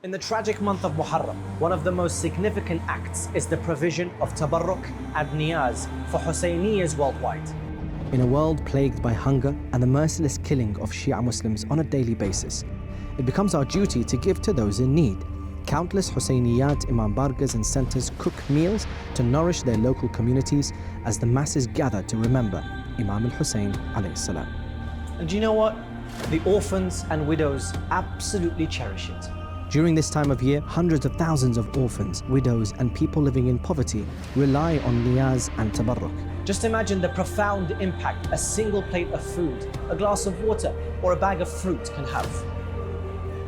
In the tragic month of Muharram, one of the most significant acts is the provision of tabarruk and niyaz for Husseyniyas worldwide. In a world plagued by hunger and the merciless killing of Shia Muslims on a daily basis, it becomes our duty to give to those in need. Countless Husseyniyat, Imam Bargas and centers cook meals to nourish their local communities as the masses gather to remember Imam Hussein alayhi salam. And do you know what? The orphans and widows absolutely cherish it. During this time of year, hundreds of thousands of orphans, widows and people living in poverty rely on niyaz and tabarruk. Just imagine the profound impact a single plate of food, a glass of water or a bag of fruit can have.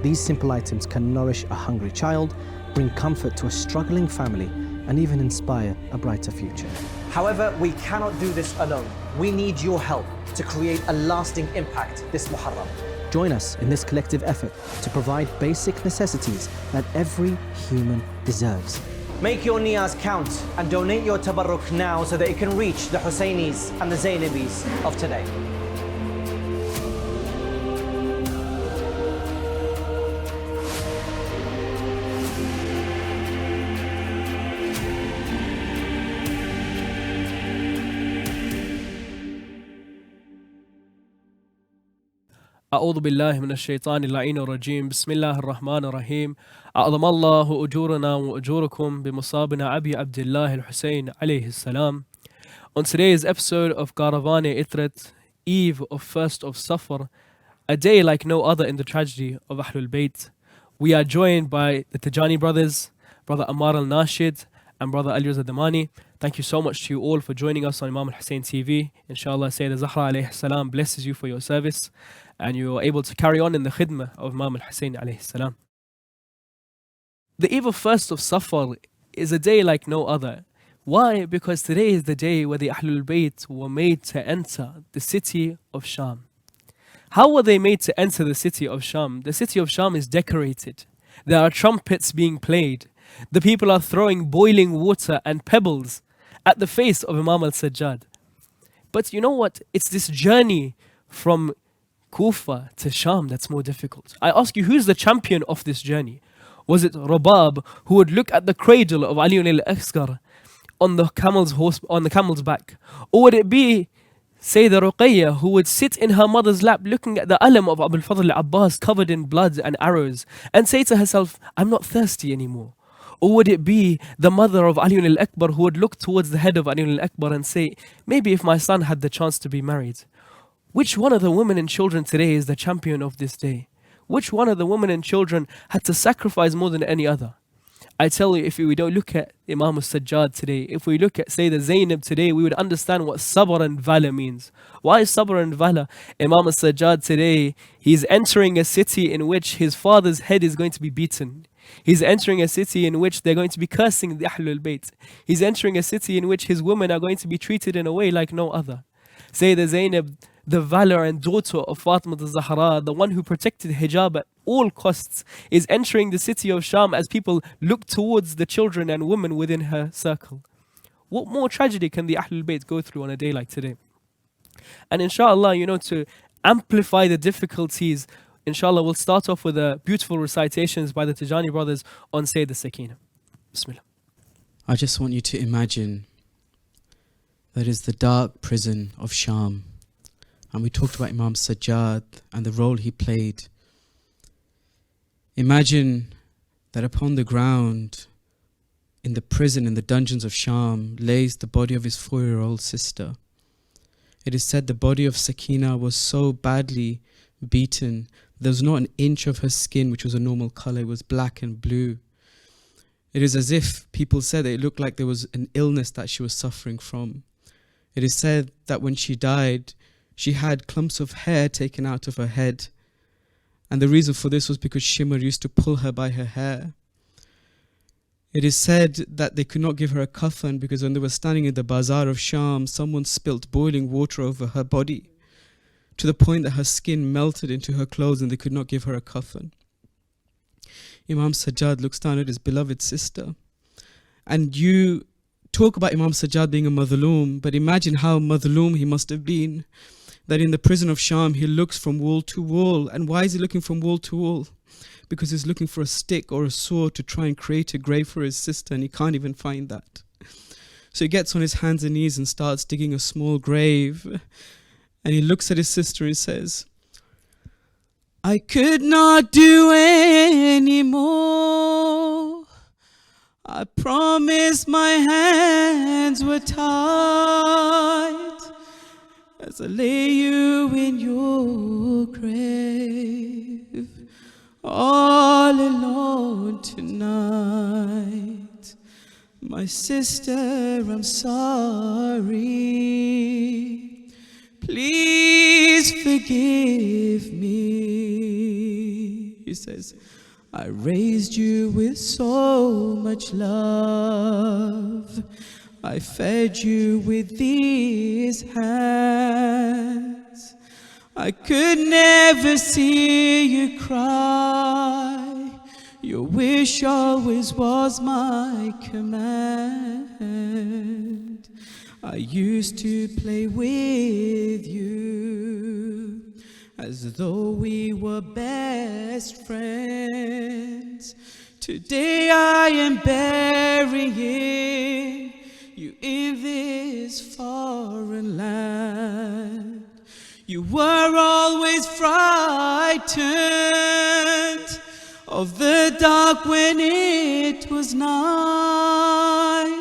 These simple items can nourish a hungry child, bring comfort to a struggling family, and even inspire a brighter future. However, we cannot do this alone. We need your help to create a lasting impact this Muharram. Join us in this collective effort to provide basic necessities that every human deserves. Make your niyaz count and donate your tabarruk now so that it can reach the Husseinis and the Zainabis of today. أعوذ بالله من الشيطان اللعين الرجيم بسم الله الرحمن الرحيم أعظم الله أجورنا وأجوركم بمصابنا أبي عبد الله الحسين عليه السلام. On today's episode of Caravan Itrat, eve of 1st of Safar, a day like no other in the tragedy of Ahlul Bayt, we are joined by the Tijani brothers, Brother Ammar al-Nashid and Brother Ali Zadamani. Thank you so much to you all for joining us on Imam Hussein TV. Inshallah, Sayyida Zahra alayhi salam blesses you for your service and you are able to carry on in the khidmah of Imam Hussein alayhi salam. The eve of 1st of Safar is a day like no other. Why? Because today is the day where the Ahlul Bayt were made to enter the city of Shaam. How were they made to enter the city of Shaam? The city of Shaam is decorated. There are trumpets being played. The people are throwing boiling water and pebbles at the face of Imam al-Sajjad. But you know what? It's this journey from Kufa to Shaam that's more difficult. I ask you, who's the champion of this journey? Was it Rabab, who would look at the cradle of Ali al-Asghar on the camel's back? Or would it be Sayyidah Ruqayya, who would sit in her mother's lap looking at the alam of Abul Fadl Abbas covered in blood and arrows and say to herself, I'm not thirsty anymore? Or would it be the mother of Ali al-Akbar who would look towards the head of Ali al-Akbar and say, maybe if my son had the chance to be married? Which one of the women and children today is the champion of this day? Which one of the women and children had to sacrifice more than any other? I tell you, if we don't look at Imam al-Sajjad today, if we look at Sayyidah Zainab today, we would understand what sabr and valor means. Why is sabr and valor? Imam al-Sajjad today, he's entering a city in which his father's head is going to be beaten. He's entering a city in which they're going to be cursing the Ahlul Bayt. He's entering a city in which his women are going to be treated in a way like no other. Sayyidah Zainab, the valor and daughter of Fatima al-Zahra, the one who protected hijab at all costs, is entering the city of Shaam as people look towards the children and women within her circle. What more tragedy can the Ahlul Bayt go through on a day like today? And inshallah, to amplify the difficulties, inshallah, we'll start off with beautiful recitations by the Tijani brothers on Sayyidah Sakina. Bismillah. I just want you to imagine that is the dark prison of Shaam. And we talked about Imam Sajjad and the role he played. Imagine that upon the ground, in the prison, in the dungeons of Shaam, lays the body of his 4-year-old sister. It is said the body of Sakina was so badly beaten, there was not an inch of her skin which was a normal color, it was black and blue. It is as if people said that it looked like there was an illness that she was suffering from. It is said that when she died, she had clumps of hair taken out of her head. And the reason for this was because Shimr used to pull her by her hair. It is said that they could not give her a coffin because when they were standing in the bazaar of Shaam, someone spilt boiling water over her body to the point that her skin melted into her clothes and they could not give her a coffin. Imam Sajjad looks down at his beloved sister. And you talk about Imam Sajjad being a madhloom, but imagine how madhloom he must have been that in the prison of Shaam, he looks from wall to wall. And why is he looking from wall to wall? Because he's looking for a stick or a sword to try and create a grave for his sister, and he can't even find that. So he gets on his hands and knees and starts digging a small grave. And he looks at his sister and says, I could not do any more. I promised my hands were tied as I lay you in your grave, all alone tonight. My sister, I'm sorry. Please forgive me. He says, I raised you with so much love. I fed you with these hands. I could never see you cry. Your wish always was my command. I used to play with you as though we were best friends. Today I am burying you in this foreign land. You were always frightened of the dark when it was night.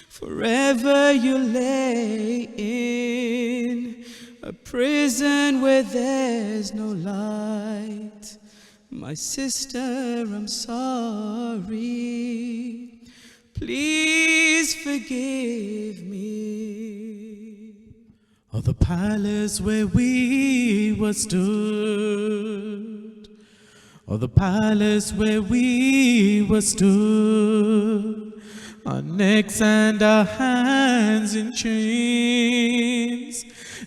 Forever you lay in a prison where there's no light. My sister, I'm sorry. Please forgive me. Oh, the palace where we were stood. Oh, the palace where we were stood. Our necks and our hands in chains.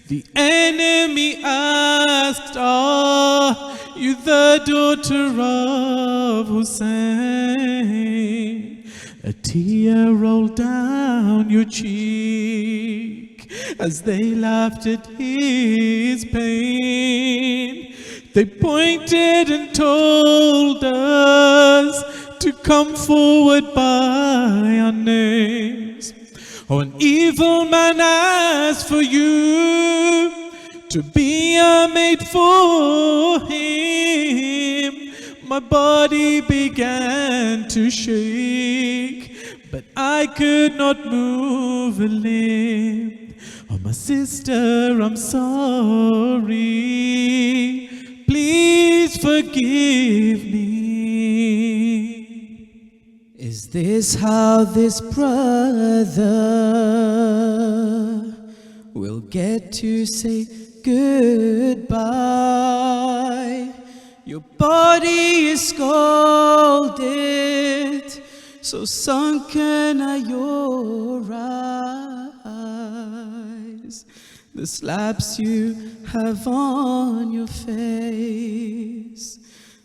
The enemy asked, are you the daughter of Hussein? A tear rolled down your cheek as they laughed at his pain. They pointed and told us to come forward by our names. Oh, an evil man asked for you to be a maid for him. My body began to shake, but I could not move a limb. Oh, my sister, I'm sorry. Please forgive me. Is this how this brother will get to say goodbye? Your body is scalded, so sunken are your eyes. The slaps you have on your face,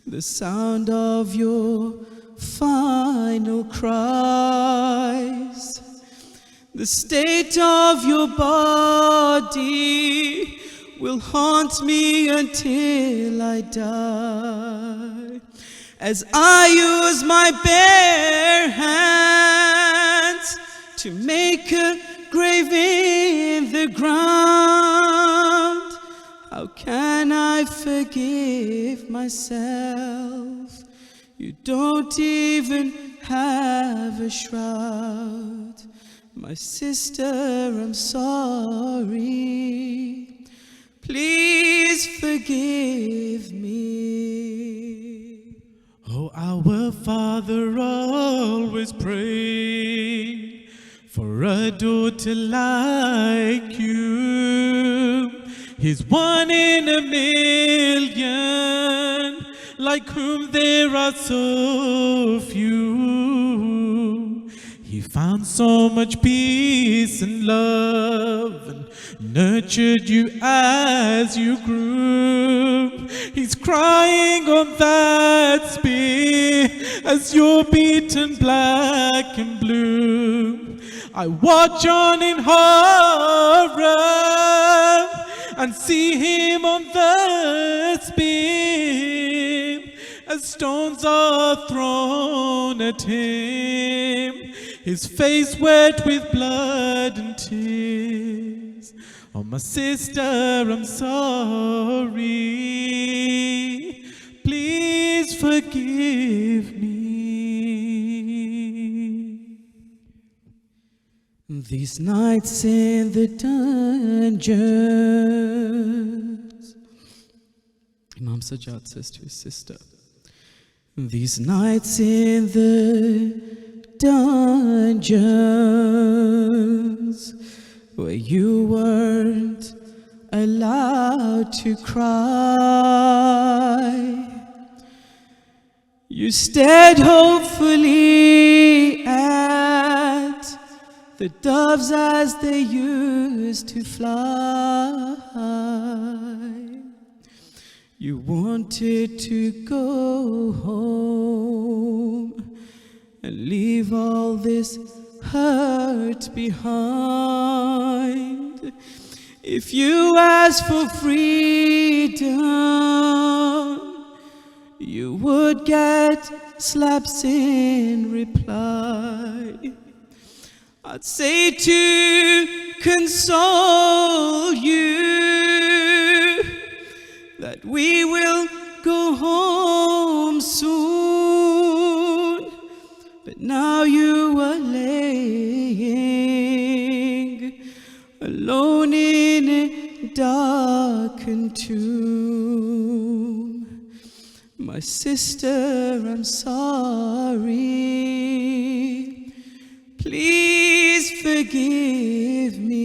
the sound of your final cries, the state of your body will haunt me until I die. As I use my bare hands to make a grave in the ground, how can I forgive myself? You don't even have a shroud. My sister, I'm sorry. Please forgive me. Oh, our Father always prayed for a daughter like you. He's one in a million, like whom there are so few. He found so much peace and love and nurtured you as you grew. He's crying on that spear as you're beaten black and blue. I watch on in horror and see him on the spin as stones are thrown at him, his face wet with blood and tears. Oh, my sister, I'm sorry. Please forgive me. These nights in the dungeons, Imam Sajjad says to his sister, these nights in the dungeons where you weren't allowed to cry, you stared hopefully at the doves as they used to fly. You wanted to go home and leave all this hurt behind. If you asked for freedom, you would get slaps in reply. I'd say to console you that we will go home soon, but now you are laying alone in a darkened tomb. My sister, I'm sorry. Please forgive me.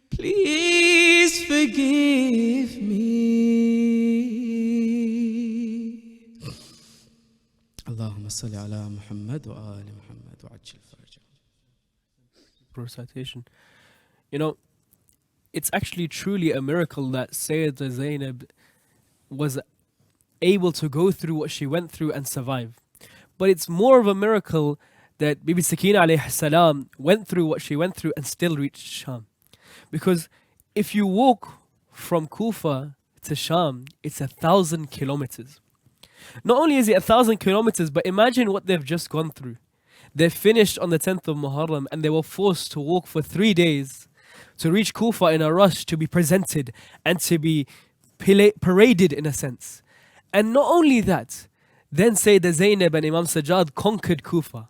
Please forgive me. Allahumma salli ala Muhammad wa ali Muhammad wa ajil farajah. Recitation. You know, it's actually truly a miracle that Sayyidah Zainab was able to go through what she went through and survive. But it's more of a miracle that Bibi Sakina alayhi salam went through what she went through and still reached Shaam. Because if you walk from Kufa to Shaam, it's 1,000 kilometers. Not only is it 1,000 kilometers, but imagine what they've just gone through. They finished on the 10th of Muharram and they were forced to walk for 3 days to reach Kufa in a rush to be presented and to be paraded in a sense. And not only that, then Sayyidah Zainab and Imam Sajjad conquered Kufa.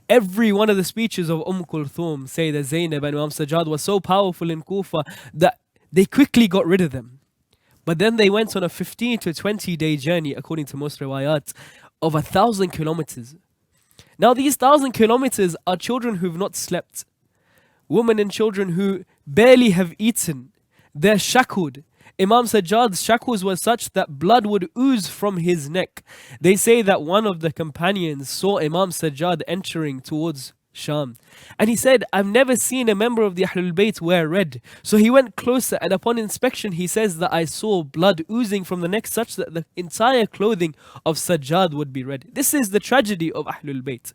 Every one of the speeches of Kulthum, Sayyidah Zainab and Imam Sajjad was so powerful in Kufa that they quickly got rid of them. But then they went on a 15 to 20 day journey, according to most riwayat, of 1,000 kilometers. Now these 1,000 kilometers are children who've not slept, women and children who barely have eaten. They're shackled. Imam Sajjad's shackles were such that blood would ooze from his neck. They say that one of the companions saw Imam Sajjad entering towards Shaam. And he said, I've never seen a member of the Ahlul Bayt wear red. So he went closer and upon inspection he says that I saw blood oozing from the neck such that the entire clothing of Sajjad would be red. This is the tragedy of Ahlul Bayt.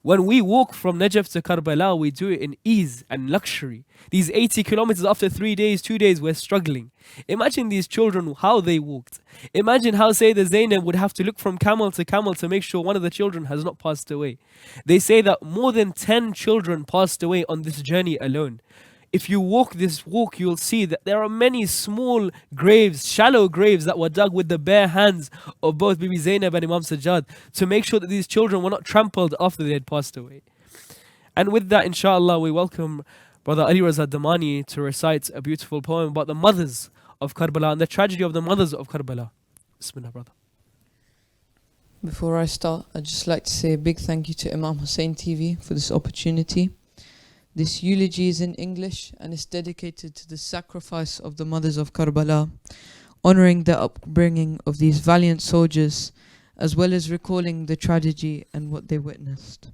When we walk from Najaf to Karbala, we do it in ease and luxury. These 80 kilometers after 3 days, 2 days, we're struggling. Imagine these children, how they walked. Imagine how Sayyidah Zainab would have to look from camel to make sure one of the children has not passed away. They say that more than 10 children passed away on this journey alone. If you walk this walk, you'll see that there are many small graves, shallow graves that were dug with the bare hands of both Bibi Zainab and Imam Sajjad to make sure that these children were not trampled after they had passed away. And with that, inshallah, we welcome Brother Ali Raza Damani to recite a beautiful poem about the mothers of Karbala and the tragedy of the mothers of Karbala. Bismillah, brother. Before I start, I'd just like to say a big thank you to Imam Hussein TV for this opportunity. This eulogy is in English and is dedicated to the sacrifice of the mothers of Karbala, honouring the upbringing of these valiant soldiers, as well as recalling the tragedy and what they witnessed.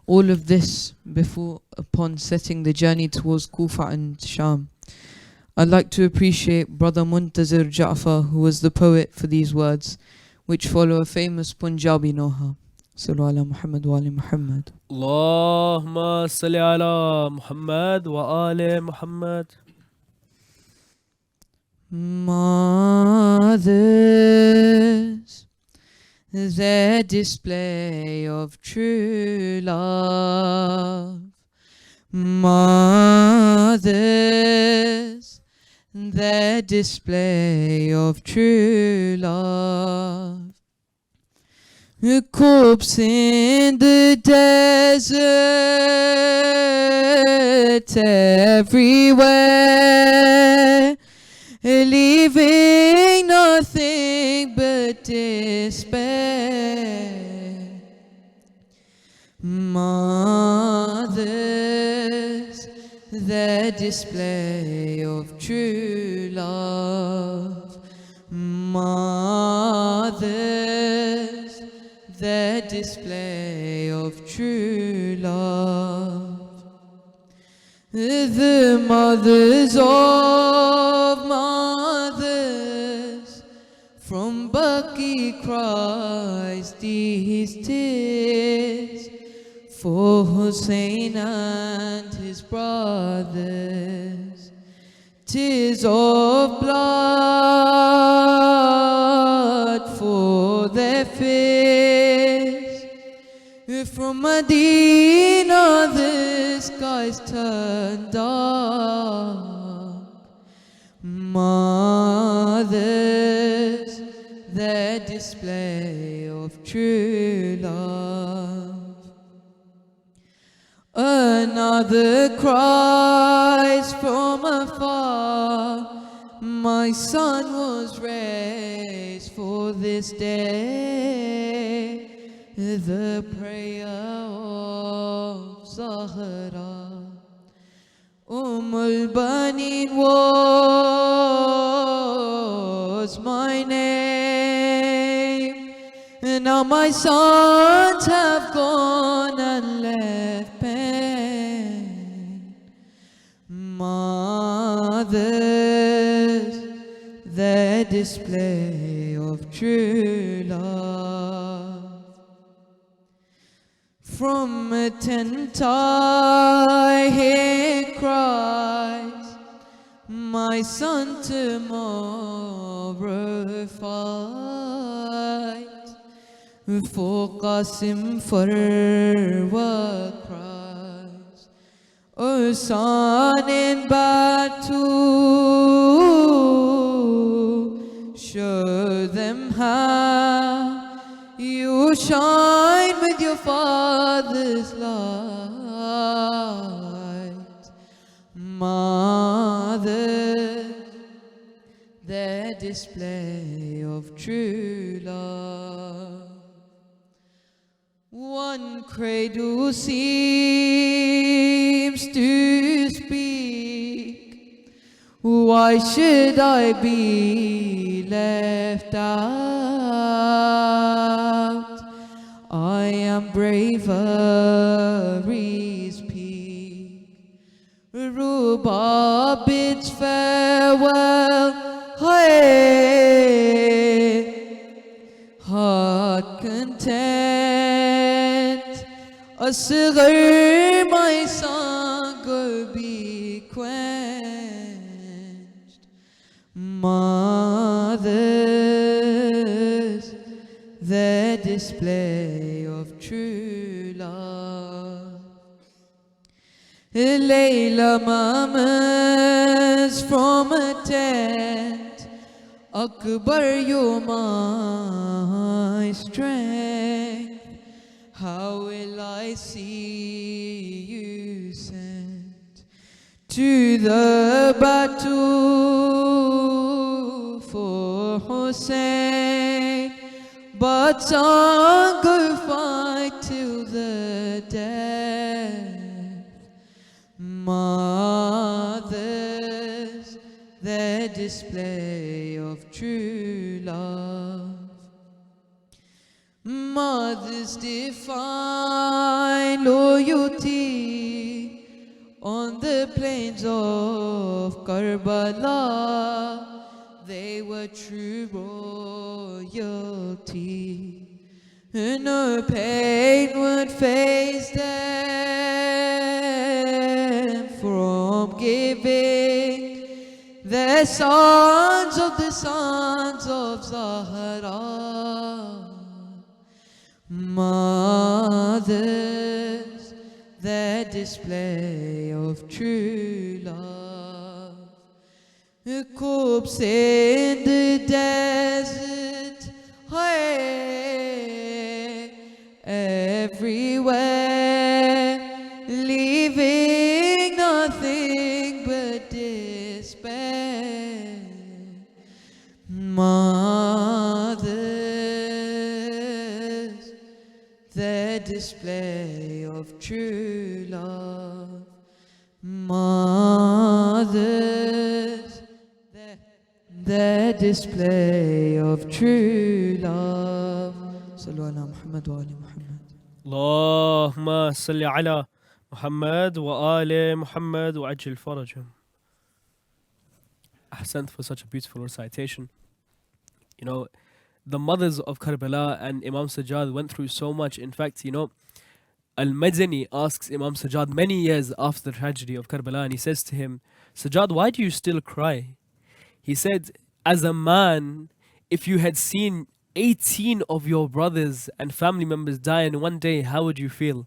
All of this upon setting the journey towards Kufa and Shaam. I'd like to appreciate Brother Muntazir Ja'far, who was the poet for these words, which follow a famous Punjabi noha. صلوا على محمد وآل محمد. اللهم صل على محمد وآل محمد. Mothers, the display of true love. Mothers, the display of true love. A corpse in the desert everywhere, leaving nothing but despair. Mothers, the display of true love. Mothers, the display of true love. The mothers of mothers, from Baki cries these tears for Hussein and his brothers. Tears of blood for their fears. From Medina the skies turn dark. Mothers, the display of true love. Another cries from afar, my son was raised for this day. The prayer of Zahra, al-Banin was my name. Now my sons have gone and left pain. Mothers, the display of true love. From a tent I hear cries, my son tomorrow fight. For Qasim Farwa cries, O son in battle, show them how you shine with your father's light. Mother, the display of true love. One cradle seems to speak, why should I be left out? I am bravery's peak. Ruba bids farewell, hey, heart content. Asghar, my son, go be quenched. Mothers, the display of true love. Layla mamas from a tent, Akbar, you're my strength. How will I see you sent to the battle for Hussein? But son, go fight till the death. Mothers, the display of true love. Mothers define loyalty on the plains of Karbala. They were true royalty No pain would faze them from giving the sons of Zahra. Mothers, the display of true love. A corpse in the desert, everywhere, leaving nothing but despair. Mothers, the display of true love. Mothers, the display of true love. Sallu ala Muhammad wa ali Muhammad. اللهم صل على محمد وآل محمد وعجل فرجهم. Ahsant for such a beautiful recitation. You know, the mothers of Karbala and Imam Sajjad went through so much. In fact, you know, Al-Madani asks Imam Sajjad many years after the tragedy of Karbala, and he says to him, Sajjad, why do you still cry? He said, as a man, if you had seen 18 of your brothers and family members die in one day, how would you feel?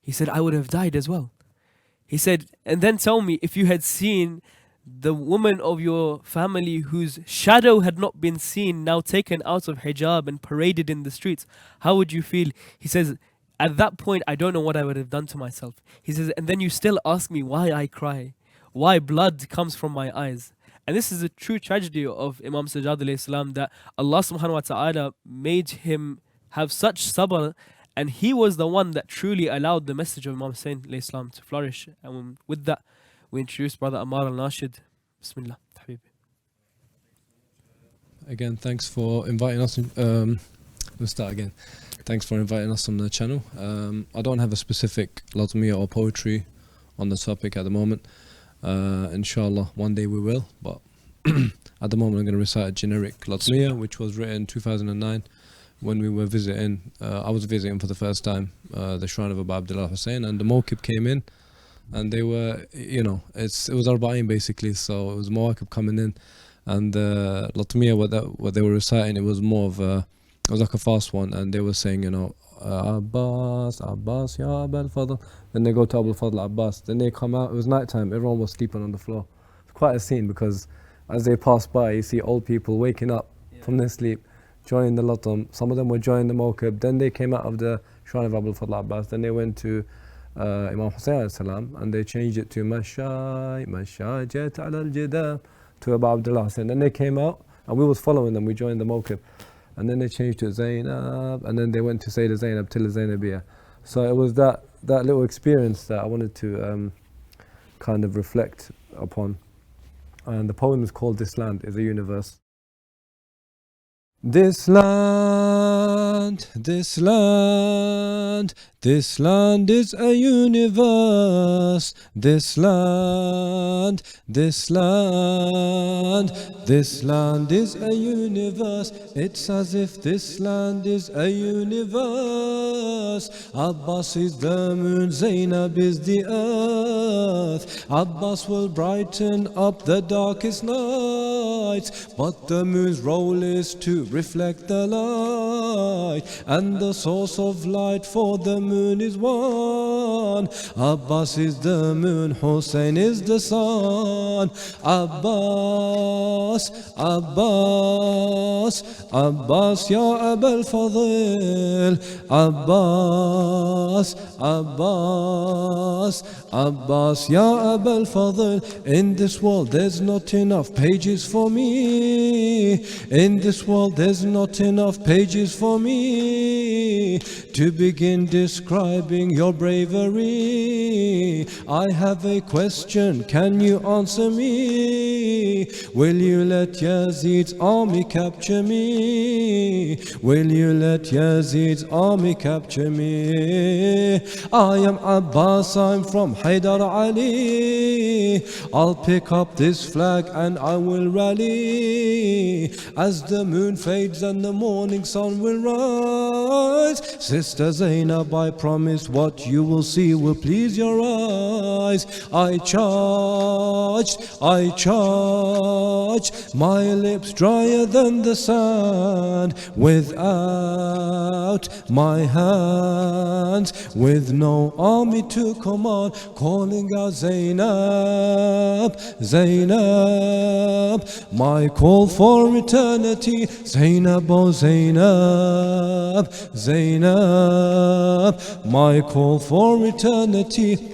He said, I would have died as well. He said, and then tell me, if you had seen the woman of your family whose shadow had not been seen, now taken out of hijab and paraded in the streets, how would you feel? He says, at that point, I don't know what I would have done to myself. He says, and then you still ask me why I cry, why blood comes from my eyes. And this is a true tragedy of Imam Sajjad alayhi salam, that Allah subhanahu wa ta'ala made him have such sabr, and he was the one that truly allowed the message of Imam Hussein alayhi salam to flourish. And with that, we introduce Brother Ammar al-Nashid. Bismillah, Habibi. Again, thanks for inviting us. We'll start again. Thanks for inviting us on the channel. I don't have a specific latmiya or poetry on the topic at the moment. Inshallah, one day we will. But at the moment, I'm going to recite a generic latmiya, which was written in 2009 when we were visiting. I was visiting for the first time the shrine of Abu Abdullah Hussein, and the Mawqib came in, and they were, you know, it was Arba'in basically, so it was Mawaqib coming in, and the latmiya, what they were reciting, it was more of a, it was like a fast one, and they were saying, you know, Abbas, Abbas, Ya Abul Fadl. Then they go to Abul Fadl Abbas. Then they come out. It was night time. Everyone was sleeping on the floor. It's quite a scene, because as they pass by, you see old people waking up from their sleep, joining the latam. Some of them were joining the Mawqib. Then they came out of the shrine of Abul Fadl Abbas. Then they went to Imam Hussein salam, and they changed it to Mashai, Mashai Jat ala al-Jidam, to Abu Abdullah Hussein. Then they came out, and we was following them. We joined the Mawqib. And then they changed to Zainab, and then they went to Sayyidah Zainab till Zainabiyah. So it was that little experience that I wanted to kind of reflect upon. And the poem is called This Land is a Universe. This land, this land, this land is a universe. This land, this land, this land is a universe. It's as if this land is a universe. Abbas is the moon, Zainab is the earth. Abbas will brighten up the darkest nights, but the moon's role is to reflect the light, and the source of light for the moon is one. Abbas is the moon, Hussein is the sun. Abbas, Abbas, Abbas, Ya Abul Fadl. Abbas, Abbas, Abbas, Ya Abul Fadl. In this world there's not enough pages for me. In this world there's not enough pages for me to begin describing your bravery. I have a question, can you answer me? Will you let Yazid's army capture me? Will you let Yazid's army capture me? I am Abbas, I'm from Haydar Ali. I'll pick up this flag and I will rally. As the moon fades and the morning sun will rise, eyes. Sister Zainab, I promise what you will see will please your eyes. I charged, my lips drier than the sand, without my hands, with no army to command, calling out Zainab, Zainab, my call for eternity. Zainab, oh Zainab, Zainab, my call for eternity.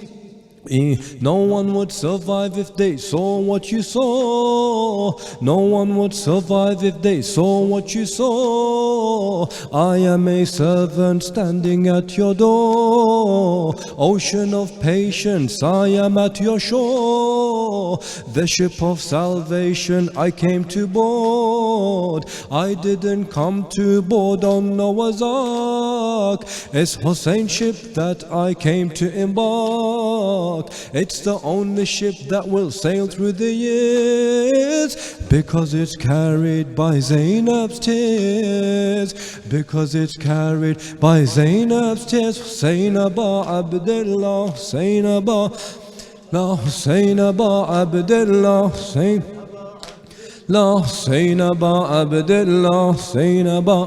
No one would survive if they saw what you saw. No one would survive if they saw what you saw. I am a servant standing at your door. Ocean of patience, I am at your shore. The ship of salvation I came to board. I didn't come to board on Noah's Ark. It's Hussein's ship that I came to embark. It's the only ship that will sail through the years, because it's carried by Zainab's tears, because it's carried by Zainab's tears. Zainaba Abdullah, Zainaba, La Zainaba Abdullah, La Zainaba Abdullah, Zainaba,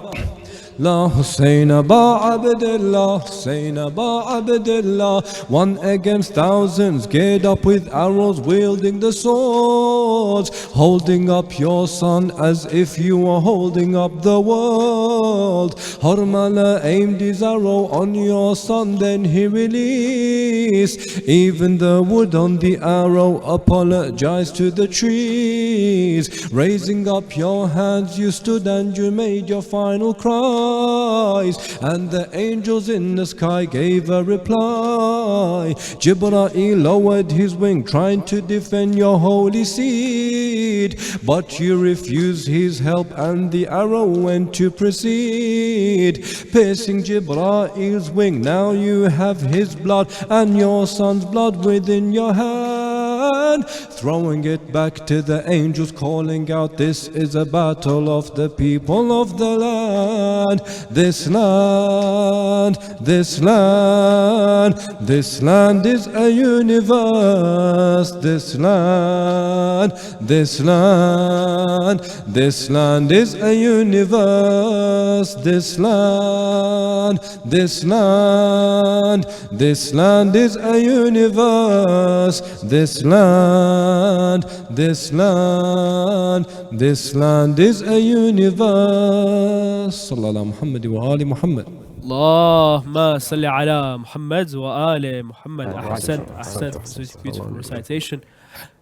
La Husaynaba Abdullah, Husaynaba Abdullah. One against thousands, geared up with arrows, wielding the swords, holding up your son as if you were holding up the world. Harmala aimed his arrow on your son, then he released even the wood on the arrow. Apologized to the trees. Raising up your hands, you stood and you made your final cry. And the angels in the sky gave a reply. Jibreel lowered his wing, trying to defend your holy seed, but you refused his help and the arrow went to proceed. Piercing Jibraeel's wing, now you have his blood and your son's blood within your hand. Throwing it back to the angels, calling out, this is a battle of the people of the land. This land, this land, this land is a universe. This land, this land, this land is a universe. This land, this land, this land is a universe. This land, this land, this land is a universe. Sallallahu Muhammad wa ali Muhammad. Allahumma salli ala Muhammad wa ali Muhammad. Ahsan, ahsan. Such beautiful recitation.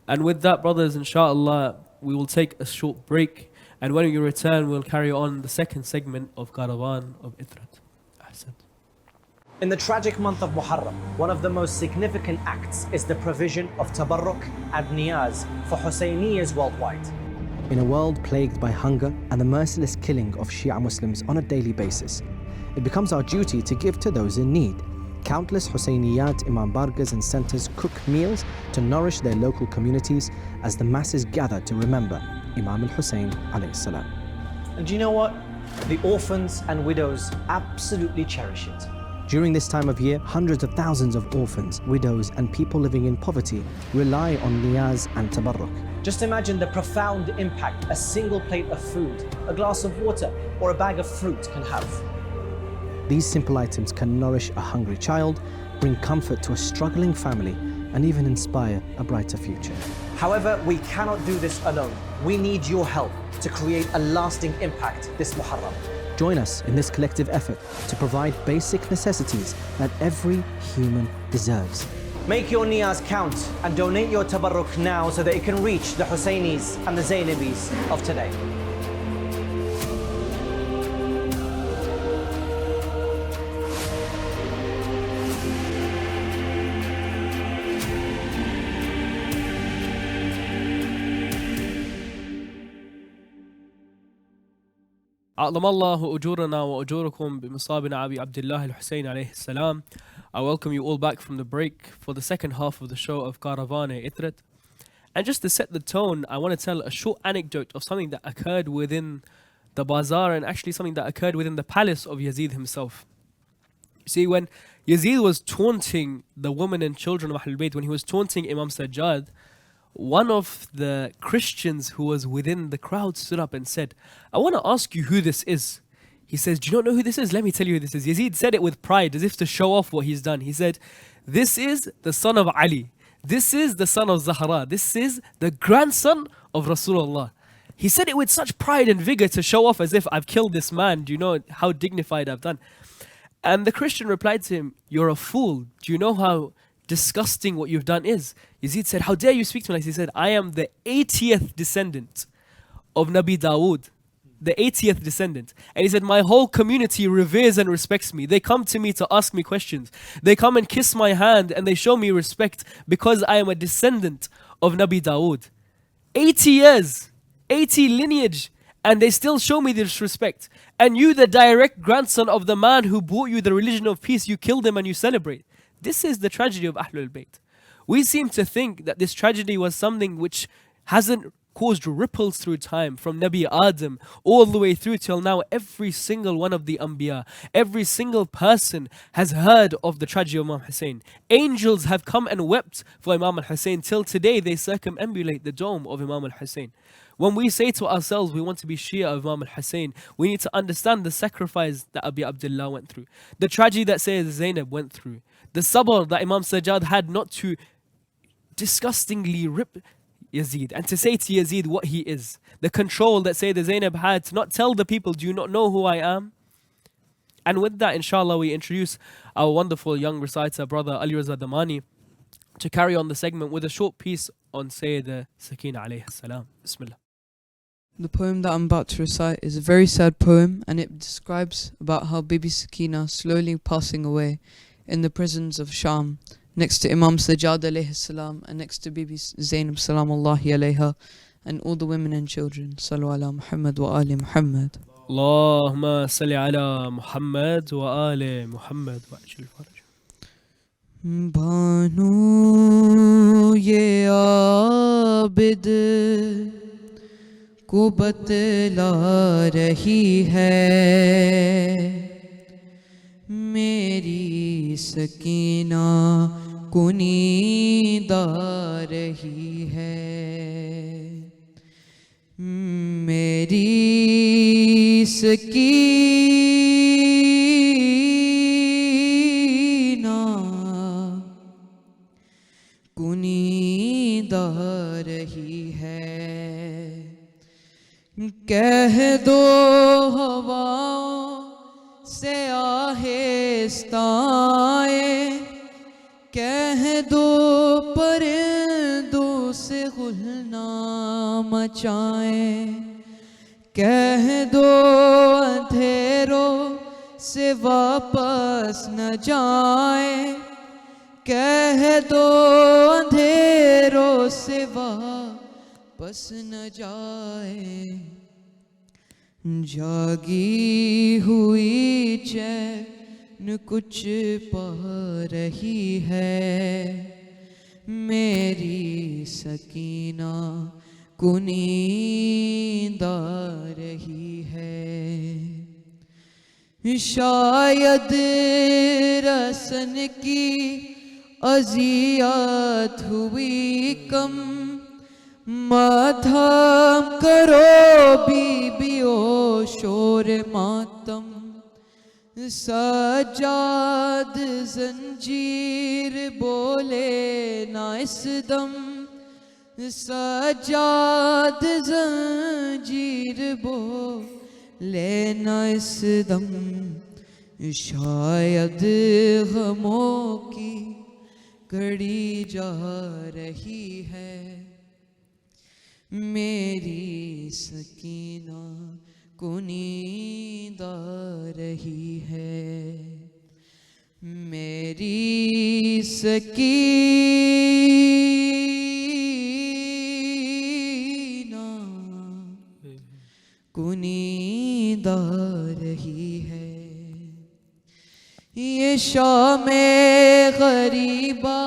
And with that, brothers, inshallah, we will take a short break. And when we return, we'll carry on the second segment of Caravan of Itrat. Ahsan. In the tragic month of Muharram, one of the most significant acts is the provision of tabarruk and niyaz for Husseiniyyas worldwide. In a world plagued by hunger and the merciless killing of Shia Muslims on a daily basis, it becomes our duty to give to those in need. Countless Husseiniyyat Imam Bargas and centers cook meals to nourish their local communities as the masses gather to remember Imam Hussein alayhi salam. And do you know what? The orphans and widows absolutely cherish it. During this time of year, hundreds of thousands of orphans, widows and people living in poverty rely on niyaz and tabarruk. Just imagine the profound impact a single plate of food, a glass of water or a bag of fruit can have. These simple items can nourish a hungry child, bring comfort to a struggling family, and even inspire a brighter future. However, we cannot do this alone. We need your help to create a lasting impact this Muharram. Join us in this collective effort to provide basic necessities that every human deserves. Make your niyaz count and donate your tabarruk now so that it can reach the Hussainis and the Zainabis of today. أعظم الله أجورنا وأجوركم بمصابنا أبي عبد الله الحسين عليه السلام. I welcome you all back from the break for the second half of the show of Caravan Itrat. And just to set the tone, I want to tell a short anecdote of something that occurred within the bazaar, and actually something that occurred within the palace of Yazid himself. You see, when Yazid was taunting the women and children of Ahlul Bayt, when he was taunting Imam Sajjad, one of the Christians who was within the crowd stood up and said, I want to ask you who this is. He says, do you not know who this is? Let me tell you who this is. Yazid said it with pride, as if to show off what he's done. He said, this is the son of Ali. This is the son of Zahra. This is the grandson of Rasulullah. He said it with such pride and vigor to show off as if I've killed this man. Do you know how dignified I've done? And the Christian replied to him, you're a fool. Do you know how disgusting what you've done is? Yazid said, how dare you speak to me like this? He said, I am the 80th descendant of Nabi Dawood. The 80th descendant. And he said, my whole community reveres and respects me. They come to me to ask me questions. They come and kiss my hand and they show me respect because I am a descendant of Nabi Dawood. 80 years, 80 lineage, and they still show me this respect. And you, the direct grandson of the man who brought you the religion of peace, you killed him and you celebrate. This is the tragedy of Ahlul Bayt. We seem to think that this tragedy was something which hasn't caused ripples through time, from Nabi Adam all the way through till now. Every single one of the Anbiya, every single person has heard of the tragedy of Imam Hussein. Angels have come and wept for Imam al-Hussein. Till today they circumambulate the dome of Imam al-Hussein. When we say to ourselves we want to be Shia of Imam al-Hussein, we need to understand the sacrifice that Abi Abdullah went through, the tragedy that Sayyid Zainab went through, the sabr that Imam Sajjad had not to disgustingly rip Yazid and to say to Yazid what he is, the control that Sayyid Zainab had to not tell the people, do you not know who I am? And with that, inshallah, we introduce our wonderful young reciter, brother Ali Raza Damani, to carry on the segment with a short piece on Sayyida Sakina alayhi salam. Bismillah. The poem that I'm about to recite is a very sad poem, and it describes about how Bibi Sakina slowly passing away in the prisons of Shaam, next to Imam Sajjad alayhi salam, and next to Bibi Zainab salamullahi alayha, and all the women and children. Sallu ala Muhammad wa ali Muhammad. Allahumma salli ala Muhammad wa ali Muhammad wa ajil faraj. Bano یہ عابد کو بتلا رہی ہے میری سکینہ کو نیند آ رہی ہے میری سکینہ کو نیند آ رہی ہے کہہ دو ہواؤں سے آہستہ آئے کہہ دو پرندوں سے غلنا مچائیں کہہ دو اندھیروں سے واپس نہ جائیں کہہ دو اندھیروں سے واپس نہ جائیں جاگی ہوئی چین کچھ پا رہی ہے میری سکینہ کو نیند آ رہی ہے شاید رسن کی اذیت ہوئی کم ماتھام کرو بیبیو شور ماتم سجاد زنجیر بولے نہ اس دم سجاد زنجیر بولے نہ اس دم شاید غموں کی گھڑی جا رہی ہے میری سکینہ کو نیند آ رہی ہے میری سکینہ کو نیند آ رہی ہے یہ شام غریبہ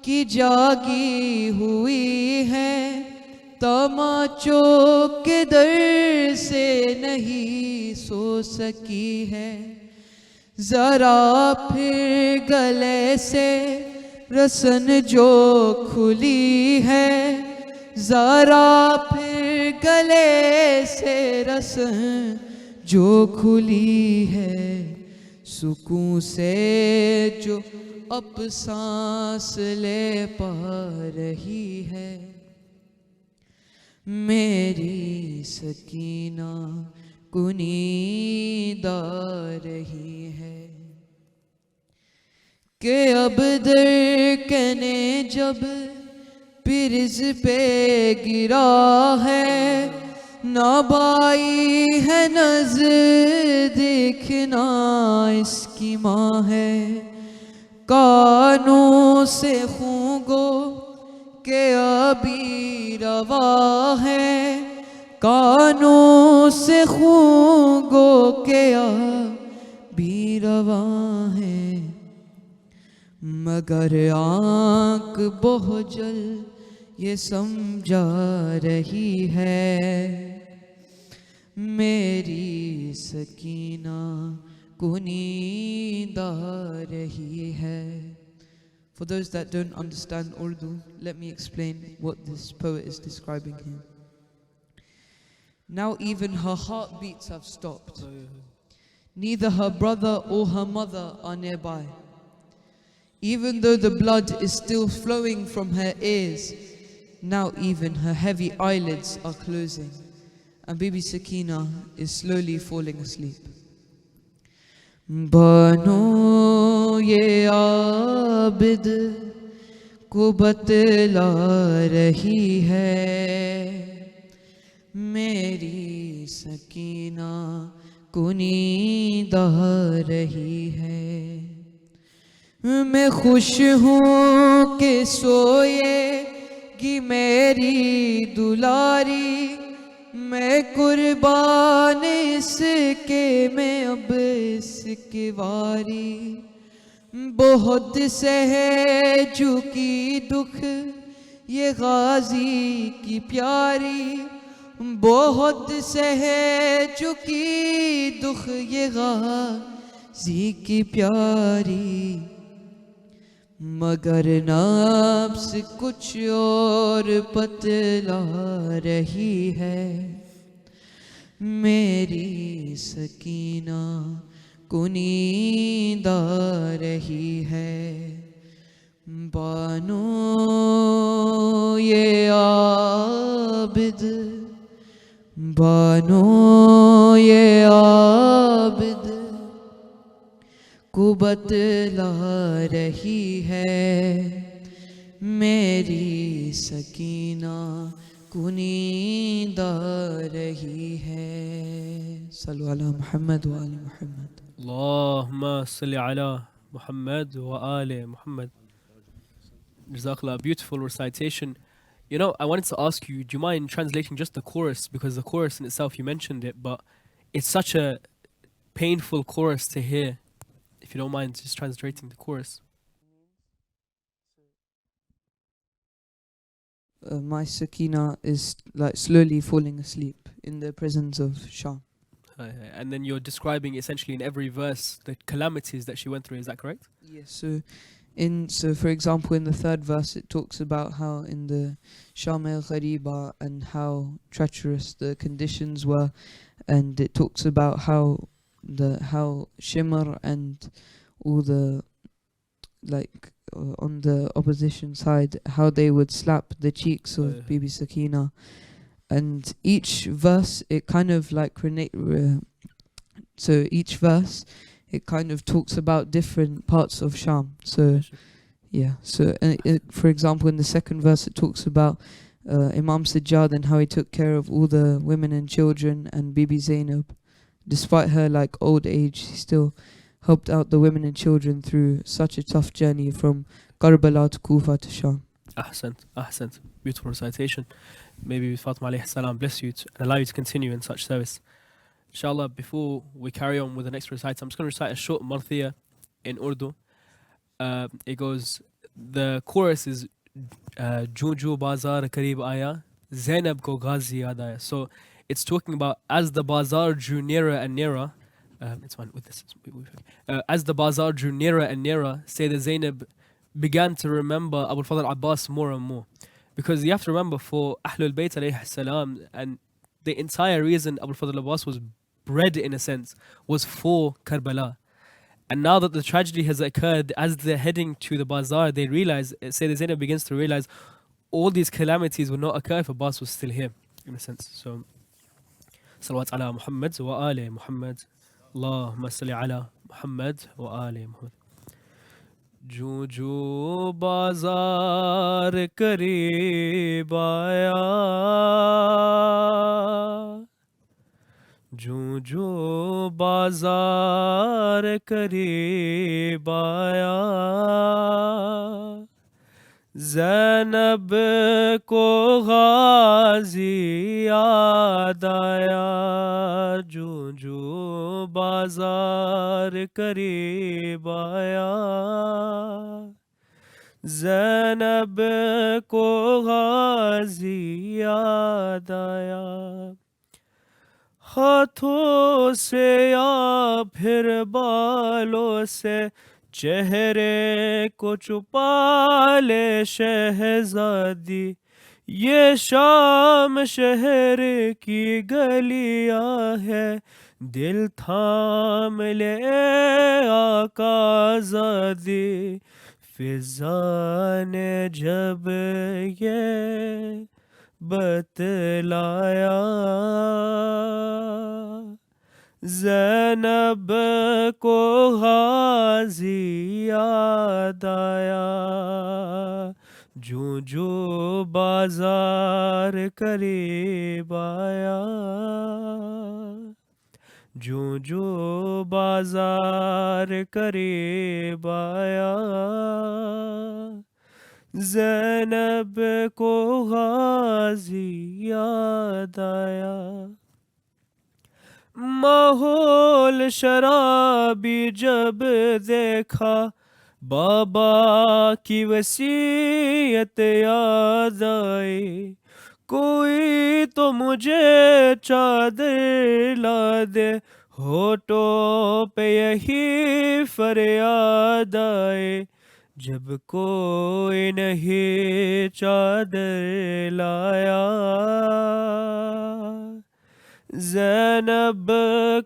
کی جاگی ہوئی ہے तमाचों के दर से नहीं सो सकी है, जरा फिर गले से रसन जो खुली है, जरा फिर गले से रसन जो खुली है, सुकून से जो अब सांस ले पा रही है, मेरी सकीना कुनीदा रही है। कि अब दरकने जब पिरज पे गिरा है, ना बाई है नज़दीकना इसकी माँ है, कानों से खूंगो के अभी रवा है, कानों से खूंगो के अभी रवा है, मगर आँख बोझल ये समझा रही है, मेरी सकीना कुनीदा रही है। For those that don't understand Urdu, let me explain what this poet is describing here. Now even her heartbeats have stopped. Neither her brother or her mother are nearby. Even though the blood is still flowing from her ears, now even her heavy eyelids are closing, and Bibi Sakina is slowly falling asleep. Bano ye abid ko batla rahi hai, meri Sakina ko neend aa rahi hai, मैं खुश हूँ कि सोएगी मेरी दुलारी, मैं कुर्बान इसके मैं अब इसकी वारी, बहुत सहे चुकी दुख ये गाजी की प्यारी, बहुत सहे चुकी दुख ये गाजी की प्यारी, मगर नफ्स कुछ और बतला रही है, मेरी सकीना को नींद आ रही है। बानो ये आबिद, बानो ये आबिद को बतला रही है, मेरी सकीना को नींद आ रही है। सल्लु अला मुहम्मद व आले Muhammad. Allahumma salli ala Muhammad wa ali Muhammad. Jazakallah, beautiful recitation. You know, I wanted to ask you, do you mind translating just the chorus? Because the chorus in itself, you mentioned it, but it's such a painful chorus to hear. If you don't mind just translating the chorus. My Sakina is like slowly falling asleep in the presence of Shaam. And then you're describing essentially in every verse the calamities that she went through, is that correct? Yes, so for example in the third verse it talks about how in the Shaam al-Ghariba and how treacherous the conditions were, and it talks about how Shimr and all the on the opposition side, how they would slap the cheeks of Bibi Sakina, and each verse it kind of like so each verse it kind of talks about different parts of Shaam. So yeah, so for example in the second verse it talks about Imam Sajjad and how he took care of all the women and children, and Bibi Zainab, despite her like old age, she still helped out the women and children through such a tough journey from Karbala to Kufa to Shaam. Ahsant. Beautiful recitation. Maybe Fatima alayhi salam bless you and allow you to continue in such service. Inshallah, before we carry on with the next recital, I'm just going to recite a short marthiyah in Urdu. It goes, the chorus is Juju Bazar Karib Aya, Zainab ko ghazi yaad aaya. So it's talking about as the bazaar drew nearer and nearer. It's fine with this. As the bazaar drew nearer and nearer, Sayyidah Zainab began to remember Abu al-Fadl Abbas more and more. Because you have to remember, for Ahlul Bayt alayhi salam, and the entire reason Abu al-Fadl Abbas was bred in a sense was for Karbala. And now that the tragedy has occurred, as they're heading to the bazaar, they realize, Sayyidah Zainab begins to realize all these calamities would not occur if Abbas was still here, in a sense. So, salawat ala Muhammad wa ali Muhammad. Allahumma salli ala Muhammad wa ali Muhammad. جو جو بازار قریب آیا جو جو بازار قریب آیا زینب کو غازی یاد آیا جو جو بازار قریب آیا زینب کو غازی یاد آیا ہاتھوں سے یا پھر بالوں سے چہرے کو چھپا لے شہزادی یہ شام شہر کی گلیاں ہے دل تھام لے آقا زادی فضا نے جب یہ بتلایا زینب کو غازی یاد آیا جو جو بازار قریب آیا جو جو بازار قریب آیا زینب کو غازی یاد آیا ماحول شرابی جب دیکھا بابا کی وصیت یاد آئی کوئی تو مجھے چادر لا دے ہونٹوں پہ یہی فریاد آئے جب کوئی نہیں چادر لایا زینب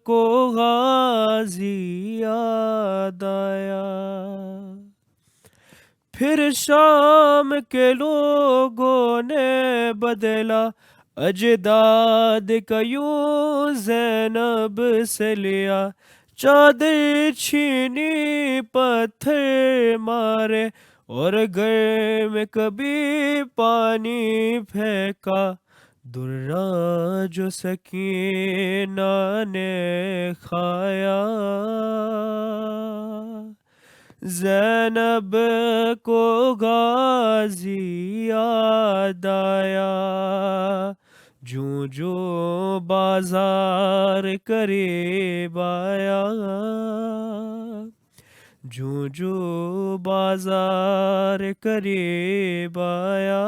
کو غازی یاد آیا پھر شام کے لوگوں نے بدلا اجداد کا یوں زینب سے لیا چادر چھینی پتھر مارے اور گھر میں کبھی پانی پھینکا درہ جو سکینہ نے کھایا زینب کو غازی یاد آیا جو جو بازار قریب آیا جو جو بازار قریب آیا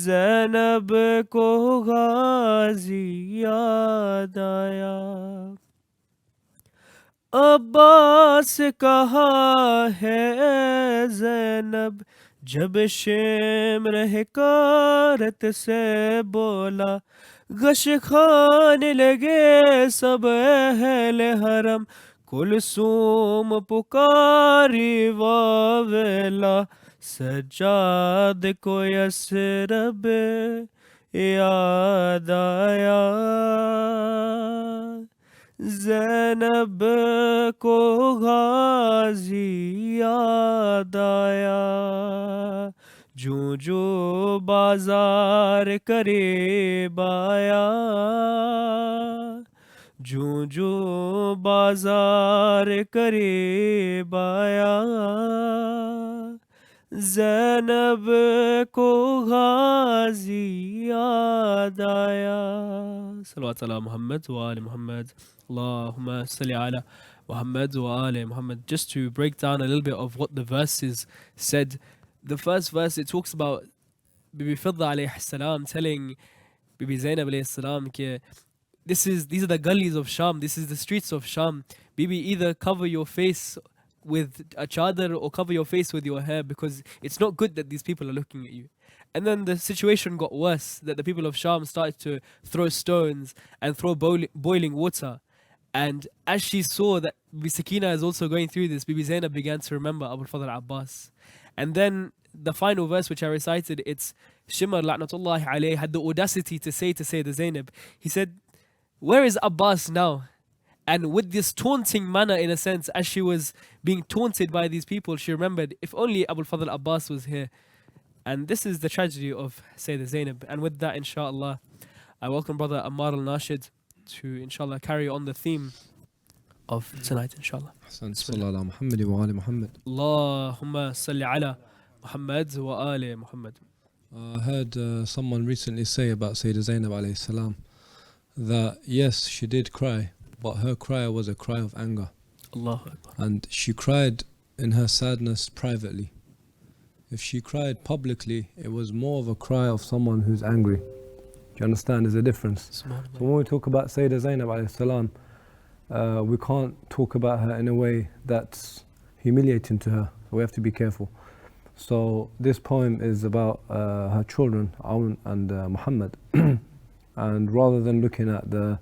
زینب کو غازی یاد آیا عباس کہا ہے زینب جب شمر حکارت سے بولا غش کھانے لگے سب اہل حرم کلثوم پکاری واویلا سجاد کو یسرب یاد آیا زینب کو غازی یاد آیا جو جو بازار قریب آیا جو جو بازار قریب آیا زینب کو غازی یاد آیا صلوات علی محمد و آل محمد Allahumma salli ala Muhammad wa ali Muhammad. Just to break down a little bit of what the verses said. The first verse, it talks about Bibi Fidda alayhi salam telling Bibi Zainab alayhi salam, these are the gullies of Sham, this is the streets of Sham. Bibi, either cover your face with a chadar or cover your face with your hair, because it's not good that these people are looking at you. And then the situation got worse, that the people of Sham started to throw stones and throw boiling water. And as she saw that Bibi Sakina is also going through this, Bibi Zainab began to remember Abu al-Fadl Abbas. And then the final verse which I recited, it's Shimr La'natullahi alayhi had the audacity to say to Sayyidah Zainab, he said, where is Abbas now? And with this taunting manner, in a sense, as she was being taunted by these people, she remembered, if only Abu al-Fadl Abbas was here. And this is the tragedy of Sayyidah Zainab. And with that, inshallah, I welcome Brother Ammar al-Nashid to, inshallah, carry on the theme of tonight, inshallah. Sallallahu Muhammad wa ali Muhammad. Allahumma salli ala Muhammad wa ali Muhammad. I heard someone recently say about Sayyidah Zainab alayhi salam that yes, she did cry, but her cry was a cry of anger. Allahu Akbar. And she cried in her sadness privately. If she cried publicly, it was more of a cry of someone who's angry. Do you understand? There's a difference. So when we talk about Sayyidah Zainab alayhi salam, we can't talk about her in a way that's humiliating to her. So we have to be careful. So this poem is about her children, Aun and Muhammad. And rather than looking at them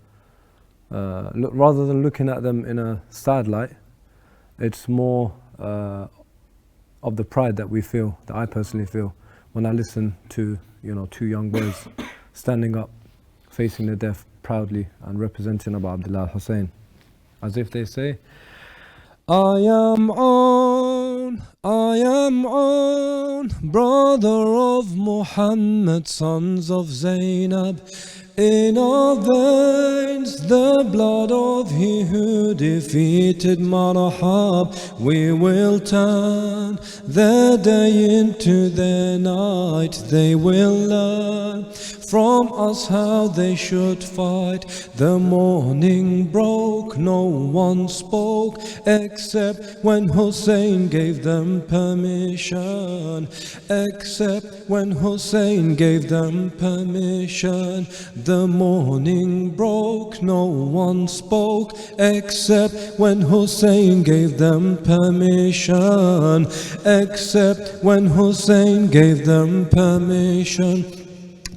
in a sad light, it's more of the pride that we feel, that I personally feel, when I listen to, two young boys standing up, facing their death proudly and representing Abu Abdullah Hussein, as if they say, I am on, brother of Muhammad, sons of Zainab. In our veins, the blood of he who defeated Marahab. We will turn their day into their night. They will learn from us how they should fight. The morning broke, no one spoke, except when Hussein gave them permission. Except when Hussein gave them permission. The morning broke, no one spoke, except when Hussein gave them permission. Except when Hussein gave them permission.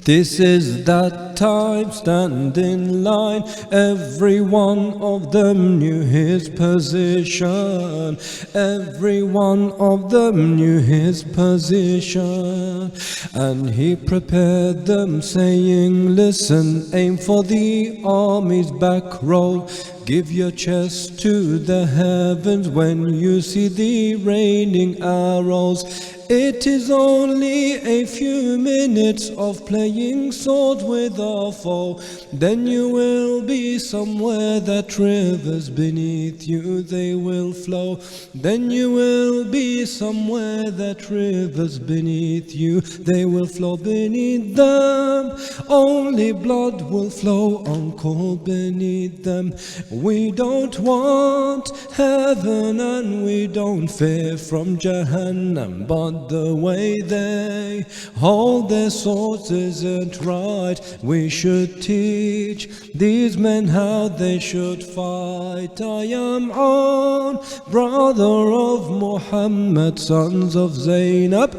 This is that time, stand in line. Every one of them knew his position. Every one of them knew his position. And he prepared them, saying, listen, aim for the army's back row. Give your chest to the heavens when you see the raining arrows. It is only a few minutes of playing swords with our foe. Then you will be somewhere that rivers beneath you, they will flow. Then you will be somewhere that rivers beneath you, they will flow beneath them. Only blood will flow on coal beneath them. We don't want heaven and we don't fear from Jahannam, but the way they hold their swords isn't right. We should teach these men how they should fight. I am on, brother of Muhammad, sons of Zainab.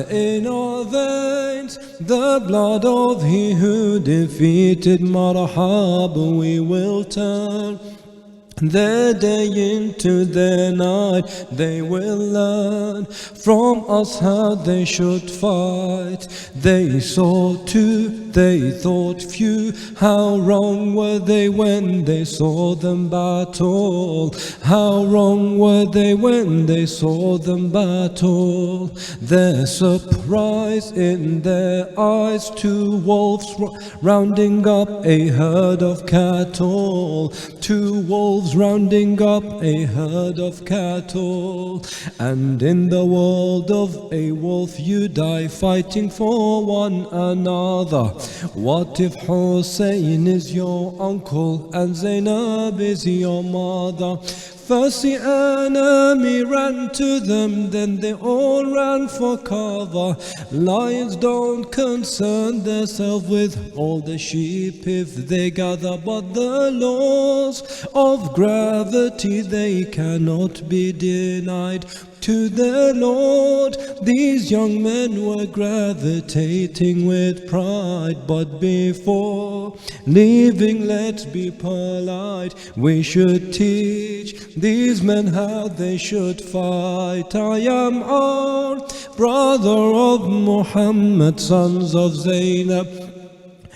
In our veins, the blood of he who defeated Marahab. We will turn their day into their night. They will learn from us how they should fight. They saw two, they thought few. How wrong were they when they saw them battle? How wrong were they when they saw them battle? Their surprise in their eyes, two wolves rounding up a herd of cattle. Two wolves rounding up a herd of cattle. And in the world of a wolf you die fighting for one another. What if Hussein is your uncle and Zainab is your mother? First the enemy ran to them, then they all ran for cover. Lions don't concern themselves with all the sheep if they gather, but the laws of gravity they cannot be denied. To the Lord, these young men were gravitating with pride. But before leaving, let's be polite. We should teach these men how they should fight. I am our brother of Muhammad, sons of Zainab.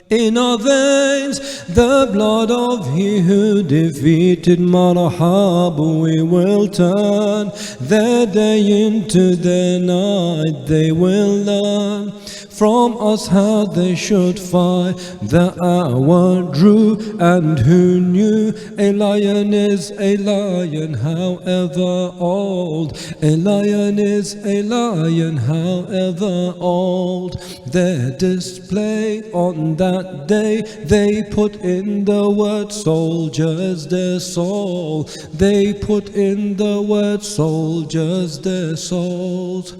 In our veins, the blood of he who defeated Marhab. We will turn their day into their night. They will learn from us how they should fight. The hour drew, and who knew a lion is a lion, however old. A lion is a lion, however old. Their display on that day, they put in the word soldiers their soul. They put in the word soldiers their souls.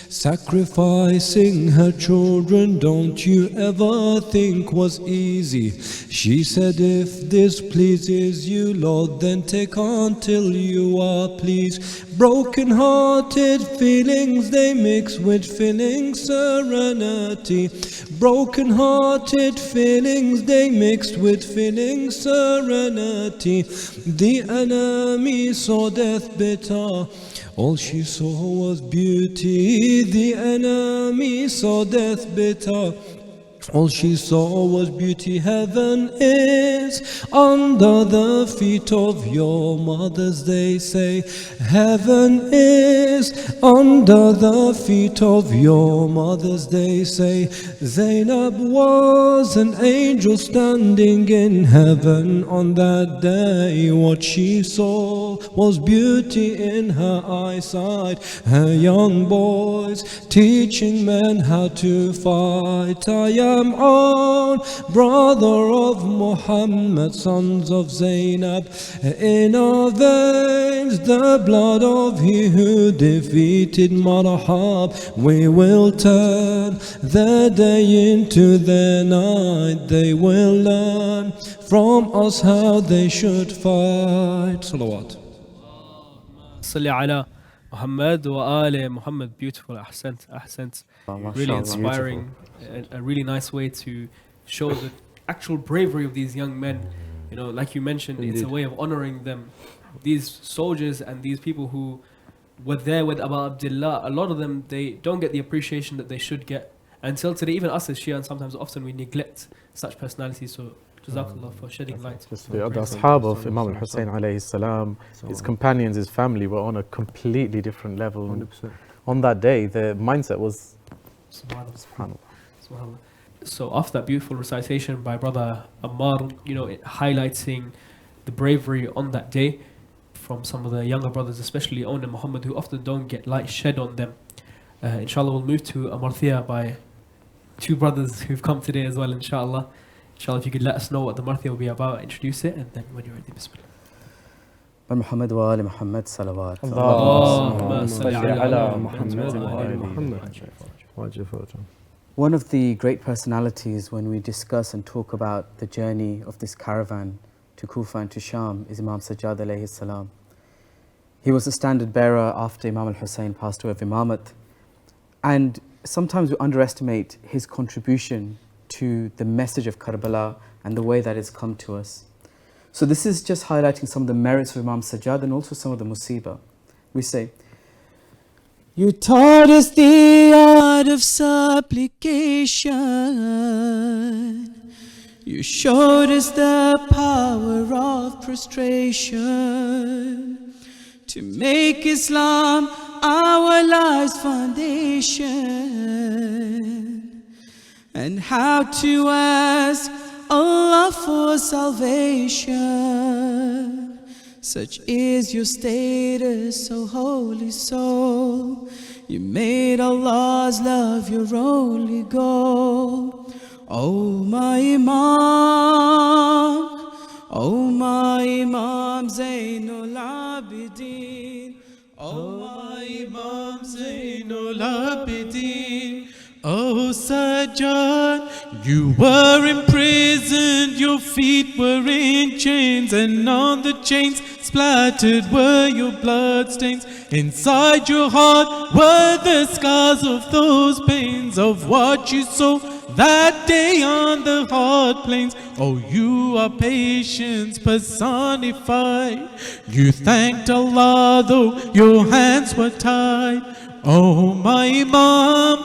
Sacrificing her children, don't you ever think was easy. She said, if this pleases you, Lord, then take on till you are pleased. Broken-hearted feelings, they mix with feeling serenity. Broken-hearted feelings, they mixed with feeling serenity. The enemy saw death bitter, all she saw was beauty. The enemy saw death bitter, all she saw was beauty. Heaven is under the feet of your mothers, they say. Heaven is under the feet of your mothers, they say. Zainab was an angel standing in heaven on that day. What she saw was beauty in her eyesight. Her young boys teaching men how to fight. I am on brother of Muhammad, sons of Zainab. In our veins the blood of he who defeated Marhab. We will turn their day into their night. They will learn from us how they should fight. Salawat. صلي على محمد وآل محمد. Beautiful. أحسنت. Really inspiring. A really nice way to show the actual bravery of these young men. You know, like you mentioned, Indeed. It's a way of honoring them. These soldiers and these people who were there with Abu Abdullah, a lot of them, they don't get the appreciation that they should get. Until today, even us as Shia, and sometimes often we neglect such personalities. So Jazakallah for shedding light. The ashab of Imam Hussein alayhi salam, his companions, his family were on a completely different level. 100%. On that day, their mindset was subhanallah. Subhanallah. So after that beautiful recitation by Brother Ammar, you know, highlighting the bravery on that day from some of the younger brothers, especially Own and Muhammad, who often don't get light shed on them. Inshallah, we'll move to a marthiyah by two brothers who've come today as well, inshallah. Inshallah, if you could let us know what the marthiyah will be about, introduce it, and then when you're ready, bismillah. محمد وآل محمد صلوات. اللهم صل على محمد وآل محمد. One of the great personalities when we discuss and talk about the journey of this caravan to Kufa and to Shaam is Imam Sajjad alayhi salam. He was the standard bearer after Imam Hussein passed away of Imamat. And sometimes we underestimate his contribution to the message of Karbala and the way that it's come to us. So this is just highlighting some of the merits of Imam Sajjad and also some of the musibah. We say, you taught us the art of supplication. You showed us the power of prostration to make Islam our life's foundation, and how to ask Allah for salvation. Such is your status, O holy soul. You made Allah's love your only goal. Oh my Imam, oh my Imam Zainul Abidin. Sajjad, you were imprisoned, your feet were in chains, and on the chains splattered were your bloodstains. Inside your heart were the scars of those pains of what you saw that day on the hard plains. Oh, you are patience personified. You thanked Allah though your hands were tied. Oh my Imam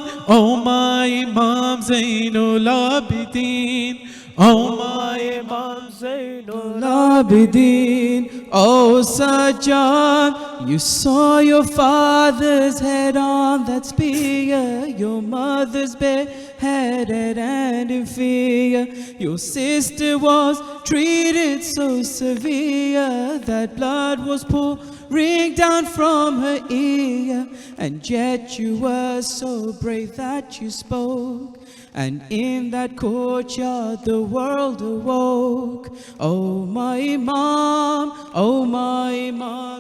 Zainul Abidin. Oh my Imam Zainul Abidin. Oh Sajjad, you saw your father's head on that spear, your mother's bareheaded and in fear. Your sister was treated so severe that blood was pouring down from her ear, and yet you were so brave that you spoke. And in that courtyard the world awoke. Oh my Imam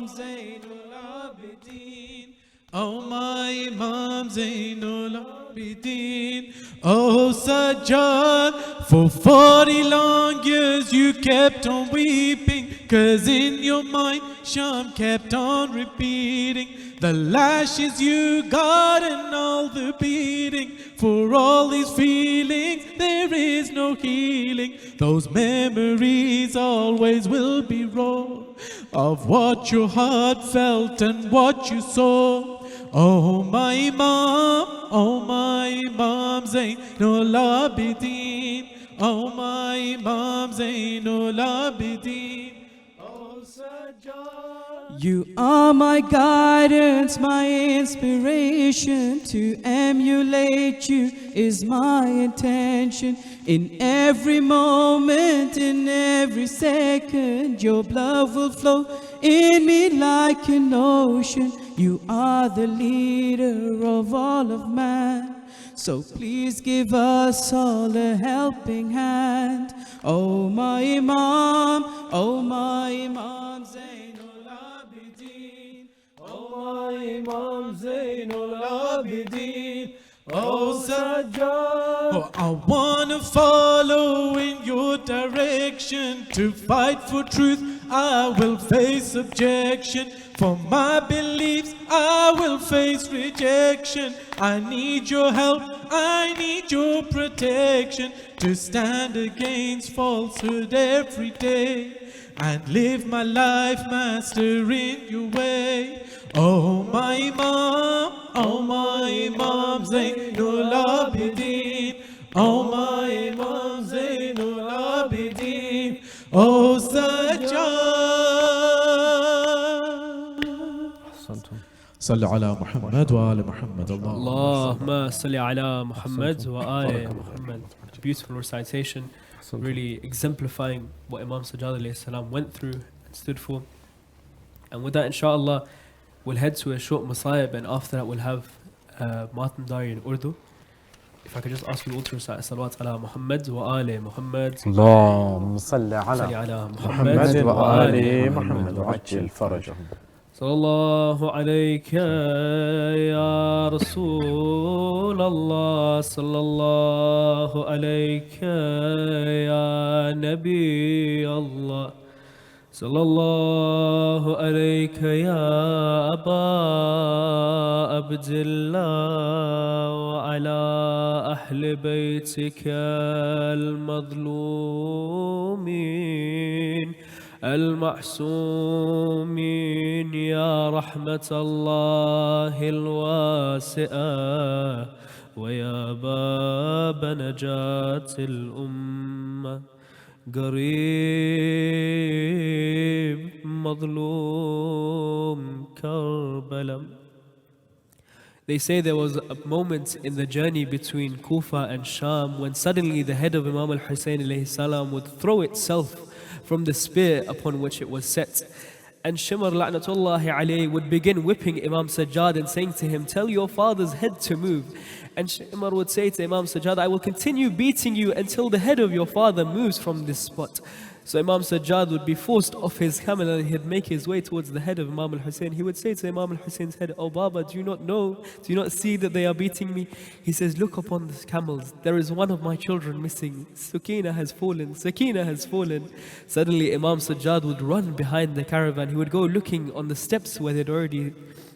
Zainul Abidin. Oh my Imam Zainul Abidin. Oh Sajjad, for 40 long years you kept on weeping, 'cause in your mind Shaam kept on repeating the lashes you got and all the beating. For all these feelings there is no healing. Those memories always will be raw of what your heart felt and what you saw. Oh my Imam Zainul Abidin. Oh my Imam Zainul Abidin. Oh Sajjad, you are my guidance, my inspiration. To emulate you is my intention. In every moment, in every second, your blood will flow in me like an ocean. You are the leader of all of man, so please give us all a helping hand. Oh my Imam Zainul Abidin. Oh my Imam Zainul Abidin. oh Sajjad. Oh, I wanna follow in your direction. To fight for truth I will face objection. For my beliefs I will face rejection. I need your help, I need your protection, to stand against falsehood every day and live my life, Master, in your way. Oh my Imam Zainul Abidin. Oh my Imam Zainul Abidin. Oh Sajjad. صل على محمد وآل محمد. Allahumma salli ala Muhammad wa ali Muhammad. Beautiful recitation, really exemplifying what Imam Sajjad alayhi salam went through and stood for. And with that, inshallah, we'll head to a short masayib, and after that we'll have Matam Dari in Urdu. If I could just ask you all to recite salawat ala Muhammad wa ali Muhammad. اللهم صل على ala محمد وآل محمد وعجل فرجهم. صلى الله عليك يا رسول الله. صلى الله عليك يا نبي الله. صلى الله عليك يا أبا عبد الله وعلى أهل بيتك المظلومين المعصومين يا رحمة الله الواسعة ويا باب نجاة الأمة. قريب مظلوم Karbala. They say there was a moment in the journey between Kufa and Shaam when suddenly the head of Imam Hussein alayhi salam would throw itself from the spear upon which it was set. And Shimr la'natullahi alayhi would begin whipping Imam Sajjad and saying to him, "Tell your father's head to move." And Shimr would say to Imam Sajjad, "I will continue beating you until the head of your father moves from this spot." So Imam Sajjad would be forced off his camel and he'd make his way towards the head of Imam al-Hussein. He would say to Imam al-Hussein's head, "Oh Baba, do you not know? Do you not see that they are beating me?" He says, "Look upon the camels. There is one of my children missing. Sakina has fallen. Sakina has fallen." Suddenly Imam Sajjad would run behind the caravan. He would go looking on the steps where they'd already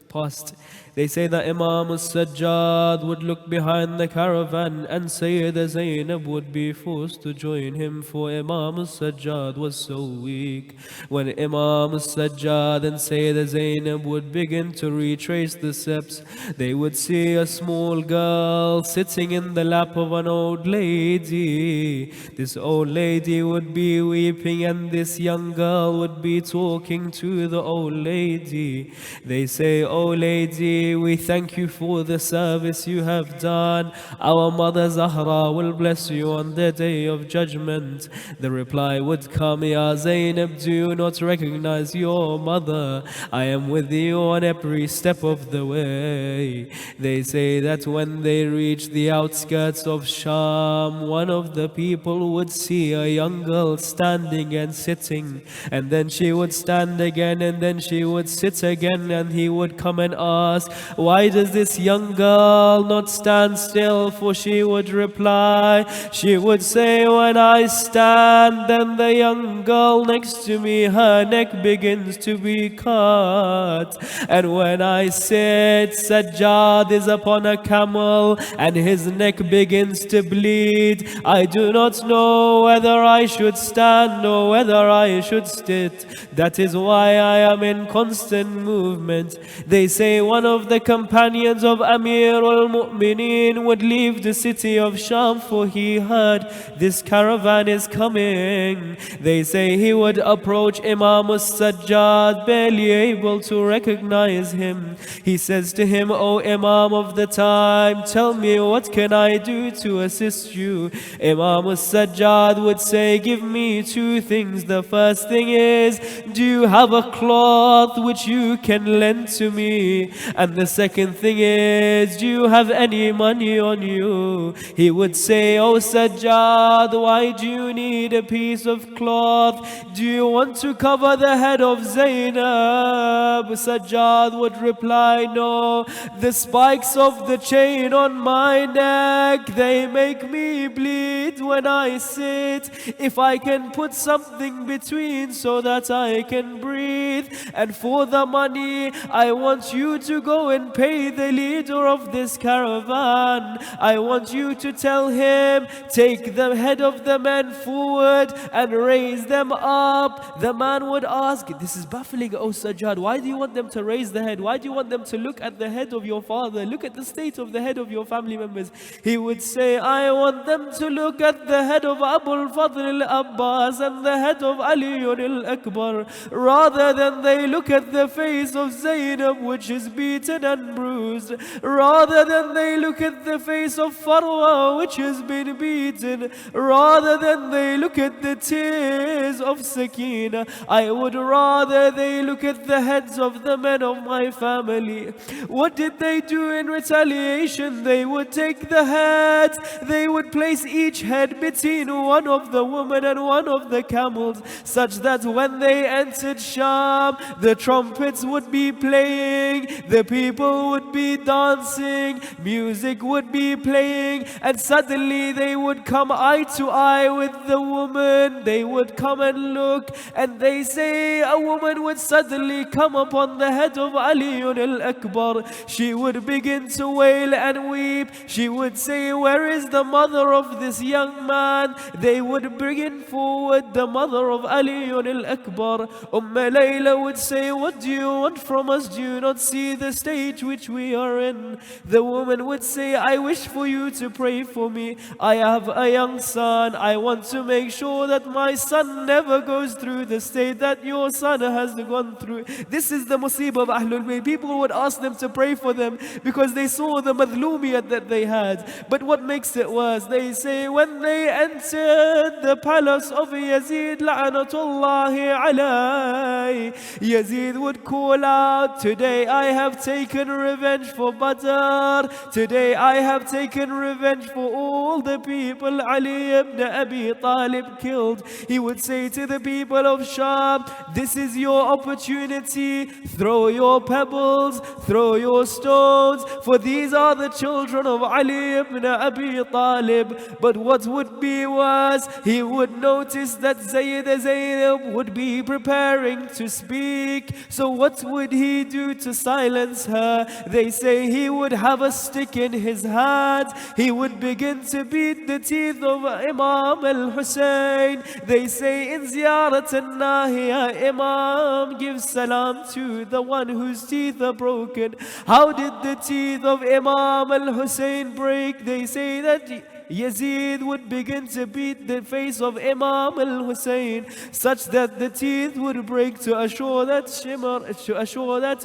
passed. They say that Imam Sajjad would look behind the caravan and Sayyidah Zainab would be forced to join him, for Imam Sajjad was so weak. When Imam Sajjad and Sayyidah Zainab would begin to retrace the steps, they would see a small girl sitting in the lap of an old lady. This old lady would be weeping and this young girl would be talking to the old lady. They say, "Oh lady, we thank you for the service you have done. Our mother Zahra will bless you on the day of judgment." The reply would come, "Ya Zainab, do you not recognize your mother? I am with you on every step of the way." They say that when they reached the outskirts of Shaam, one of the people would see a young girl standing and sitting, and then she would stand again, and then she would sit again, and he would come and ask, "Why does this young girl not stand still?" For she would reply, she would say, "When I stand, then the young girl next to me, her neck begins to be cut. And when I sit, Sajjad is upon a camel and his neck begins to bleed. I do not know whether I should stand or whether I should sit. That is why I am in constant movement." They say one of the companions of Amir al-Mu'mineen would leave the city of Shaam, for he heard this caravan is coming. They say he would approach Imam al-Sajjad, barely able to recognize him. He says to him, "O Imam of the time, tell me, what can I do to assist you?" Imam al-Sajjad would say, "Give me two things. The first thing is, do you have a cloth which you can lend to me? And the second thing is, do you have any money on you?" He would say, "O Sajjad, why do you need a piece of cloth? Do you want to cover the head of Zainab?" Sajjad would reply, "No, the spikes of the chain on my neck, they make me bleed when I sit. If I can put something between so that I can breathe, and for the money, I want you to go and pay the leader of this caravan. I want you to tell him, take the head of the men forward and raise them up." The man would ask, "This is baffling, O Sajjad. Why do you want them to raise the head? Why do you want them to look at the head of your father? Look at the state of the head of your family members." He would say, "I want them to look at the head of Abu al-Fadl al-Abbas and the head of Ali al-Akbar, rather than they look at the face of Zainab, which is beaten and bruised, rather than they look at the face of Farwa, which has been beaten, rather than they look at the tears of Sakina. I would rather they look at the heads of the men of my family." What did they do in retaliation? They would take the heads, they would place each head between one of the women and one of the camels, such that when they entered Shaam, the trumpets would be playing, the people would be dancing, music would be playing, and suddenly they would come eye to eye with the woman. They would come and look, and they say a woman would suddenly come upon the head of Ali al-Akbar. She would begin to wail and weep. She would say, "Where is the mother of this young man?" They would bring forward the mother of Ali al-Akbar. Layla would say, "What do you want from us? Do you not see the stage which we are in?" The woman would say, "I wish for you to pray for me. I have a young son. I want to make sure that my son never goes through the state that your son has gone through." This is the musibah of Ahlul Bayt. People would ask them to pray for them because they saw the madhlumiyat that they had. But what makes it worse? They say when they entered the palace of Yazid, la'natullahi alayhi, Yazid would call out, "Today I have taken revenge for Badr. Today I have taken revenge for all the people Ali ibn Abi Talib killed. He would say to the people of Shaam, this is your opportunity. Throw your pebbles, throw your stones, for these are the children of Ali ibn Abi Talib. But what would be worse, he would notice that Zaynab would be preparing to speak. So what would he do to silence her? They say he would have a stick in his hand. He would begin to beat the teeth of Imam al-Hussein. They say in Ziyarat al-Nahiya, Imam gives salam to the one whose teeth are broken. How did the teeth of Imam al-Hussein break? They say that Yazid would begin to beat the face of Imam al-Hussein such that the teeth would break to assure that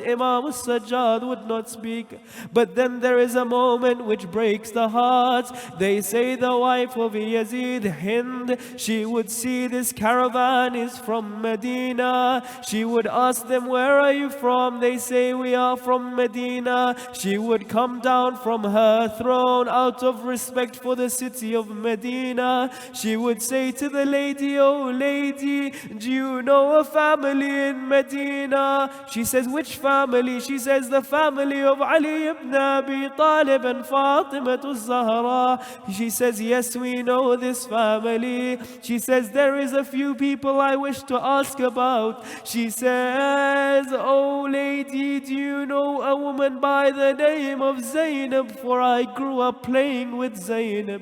Imam al-Sajjad would not speak. But then there is a moment which breaks the heart. They say the wife of Yazid, Hind, she would see this caravan is from Medina. She would ask them, where are you from? They say, we are from Medina. She would come down from her throne out of respect for the city of Medina. She would say to the lady, oh lady, do you know a family in Medina? She says, which family? She says, the family of Ali ibn Abi Talib and Fatima al-Zahra. She says, yes, we know this family. She says, there is a few people I wish to ask about. She says, oh lady, do you know a woman by the name of Zaynab? For I grew up playing with Zaynab.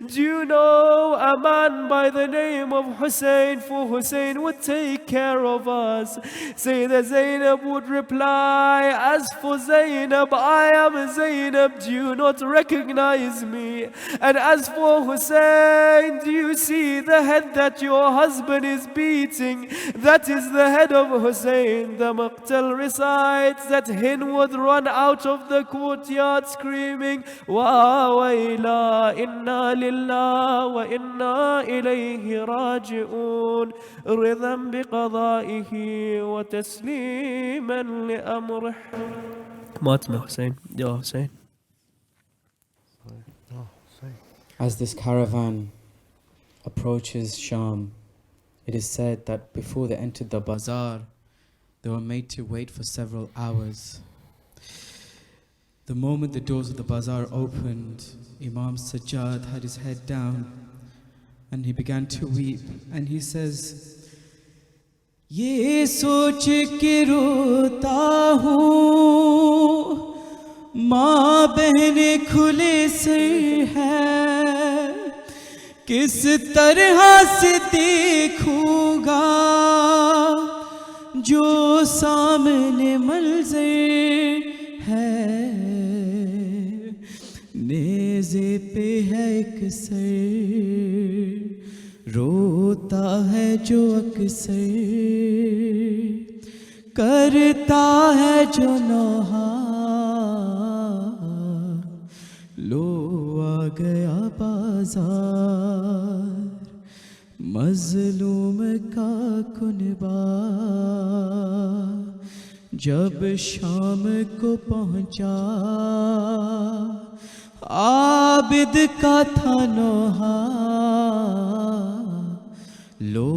Do you know a man by the name of Hussein? For Hussein would take care of us. Say that Zaynab would reply, as for Zaynab, I am Zaynab, do you not recognize me? And as for Hussein, do you see the head that your husband is beating? That is the head of Hussein. The Maqtal recites that Hind would run out of the courtyard screaming, Wa wayla inna lillah wa inna ilayhi raji'un, ridhan biqada'ihi wa tasliman li amrih. ماتنا Hussein. Ya Hussein. As this caravan approaches Shaam, it is said that before they entered the bazaar, they were made to wait for several hours. The moment the doors of the bazaar opened, Imam Sajjad had his head down and he began to weep, and he says, ये सोच के रोता हूँ माँ बहने खुले से है, किस तरह से देखूँगा जो सामने मंज़र है, नेज़े पे है एक सर, रोता है जो अक्सर, करता है जो नौहा, लो आ गया बाजार, मजलूम का कुनबा, जब शाम को पहुंचा, आबिद का था नौहा, लो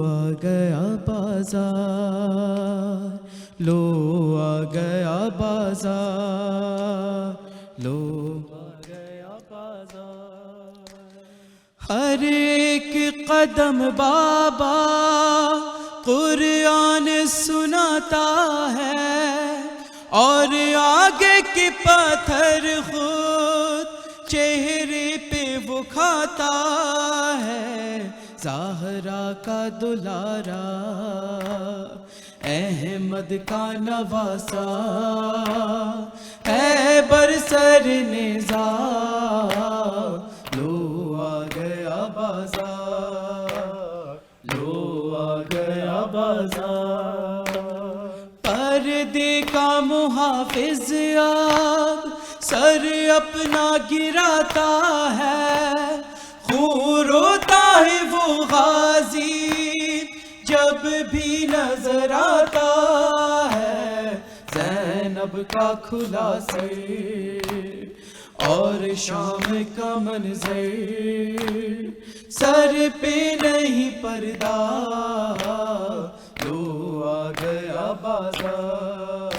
आ गया बाजार, लो आ गया बाजार, लो आ गया बाजार। हर एक कदम बाबा कुरान सुनाता है, और आगे के पत्थर खुद चेहरे पे वो खाता है, ज़ाहरा का दुलारा, अहमद का नवासा, है बरसर नेज़ा, लो आ गया बाजार, लो आ गया बाजार। पर्दे का मुहाफिज अब सर अपना गिराता है, खून रोता है वो गाजी जब भी नजर आता है, ज़ैनब کا کھلا سر اور شام کا منظر سر پہ نہیں پردہ لو آ گیا بازار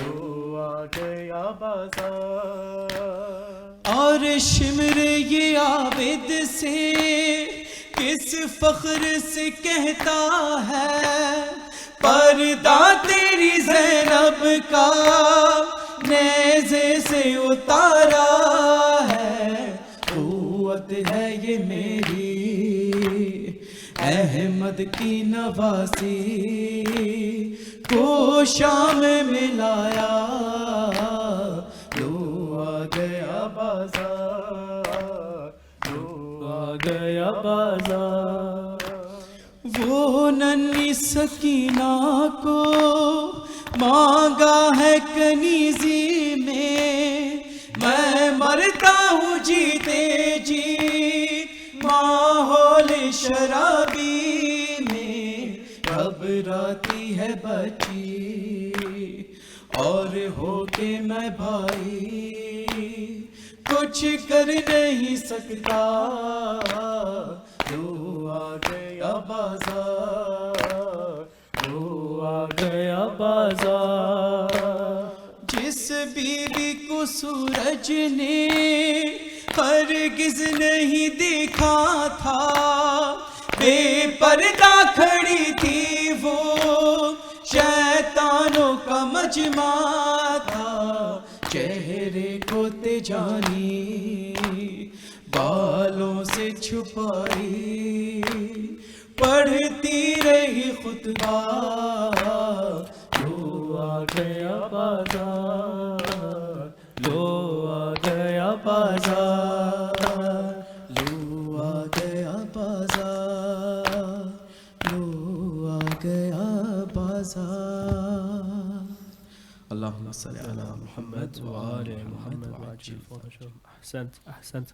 لو آ گیا بازار اور شمر یہ عابد سے کس فخر سے کہتا ہے پردہ تیری زینب کا نیزے سے اتارا ہے قوت ہے یہ میری احمد کی نواسی کو شام میں لایا لو آ گیا بازار لو آ گیا بازار وہ ننھی سکینہ کو مانگا ہے کنیزی میں مرتا ہوں جیتے جی ماحول شرابی میں گھبراتی ہے بچی اور ہو کے میں بھائی کچھ کر نہیں سکتا لو آ گیا بازار لو آ گیا بازار جس بیوی کو سورج نے ہرگز نہیں دیکھا تھا بے پردہ کھڑی تھی وہ شیطانوں کا مجمع تھا چہرے کو تجانی بالوں سے چھپائی پڑھتی رہی خطبہ لو آ گیا بازار لو آ گیا بازار لو آ گیا بازار لو آ گیا بازار اللہم صلی علی محمد وآل محمد وعجل فرجهم. Ahsant.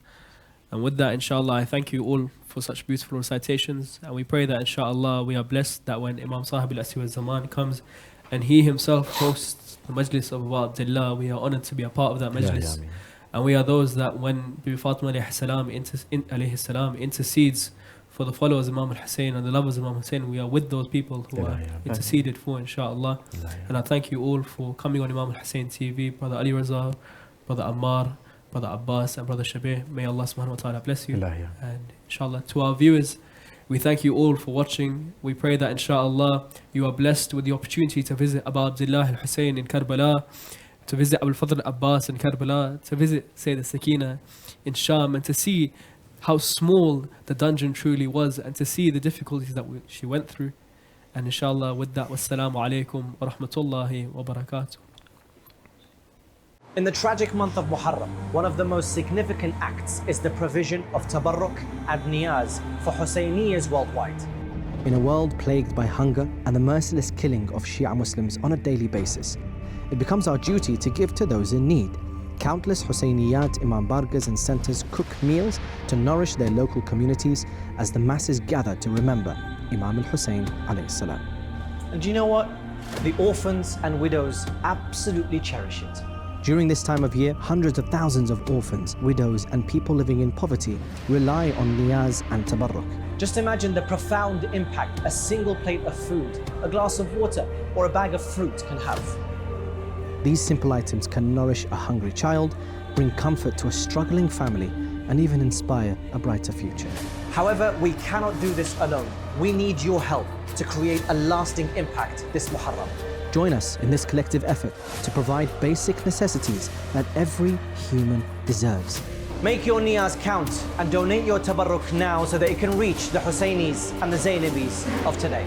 And with that, inshallah, I thank you all for such beautiful recitations. And we pray that, inshallah, we are blessed that when Imam Sahib al-Asri wal-Zaman comes and he himself hosts the majlis of Abu Abdullah, we are honored to be a part of that majlis. And we are those that when Bibi Fatima alayhi salam intercedes for the followers of Imam Hussein and the lovers of Imam Hussein, we are with those people who are interceded for, inshallah. And I thank you all for coming on Imam Hussein TV, Brother Ali Raza, Brother Ammar, Brother Abbas and Brother Shabir. May Allah subhanahu wa ta'ala bless you. And inshallah, to our viewers, we thank you all for watching. We pray that inshallah you are blessed with the opportunity to visit Abu Abdullah al-Hussein in Karbala, to visit Abu al-Fadl Abbas in Karbala, to visit Sayyidah Sakina in Shaam, and to see how small the dungeon truly was, and to see the difficulties that she went through. And inshallah, with that, wassalamu alaikum wa rahmatullahi wa barakatuh. In the tragic month of Muharram, one of the most significant acts is the provision of tabarruk and niyaz for Husseiniyyas worldwide. In a world plagued by hunger and the merciless killing of Shia Muslims on a daily basis, it becomes our duty to give to those in need. Countless Husseiniyyat, Imam Bargas and centers cook meals to nourish their local communities as the masses gather to remember Imam al-Hussein alayhi salam. And do you know what? The orphans and widows absolutely cherish it. During this time of year, hundreds of thousands of orphans, widows and people living in poverty rely on niyaz and tabarruk. Just imagine the profound impact a single plate of food, a glass of water or a bag of fruit can have. These simple items can nourish a hungry child, bring comfort to a struggling family, and even inspire a brighter future. However, we cannot do this alone. We need your help to create a lasting impact this Muharram. Join us in this collective effort to provide basic necessities that every human deserves. Make your niyaz count and donate your tabarruk now so that it can reach the Hussainis and the Zainabis of today.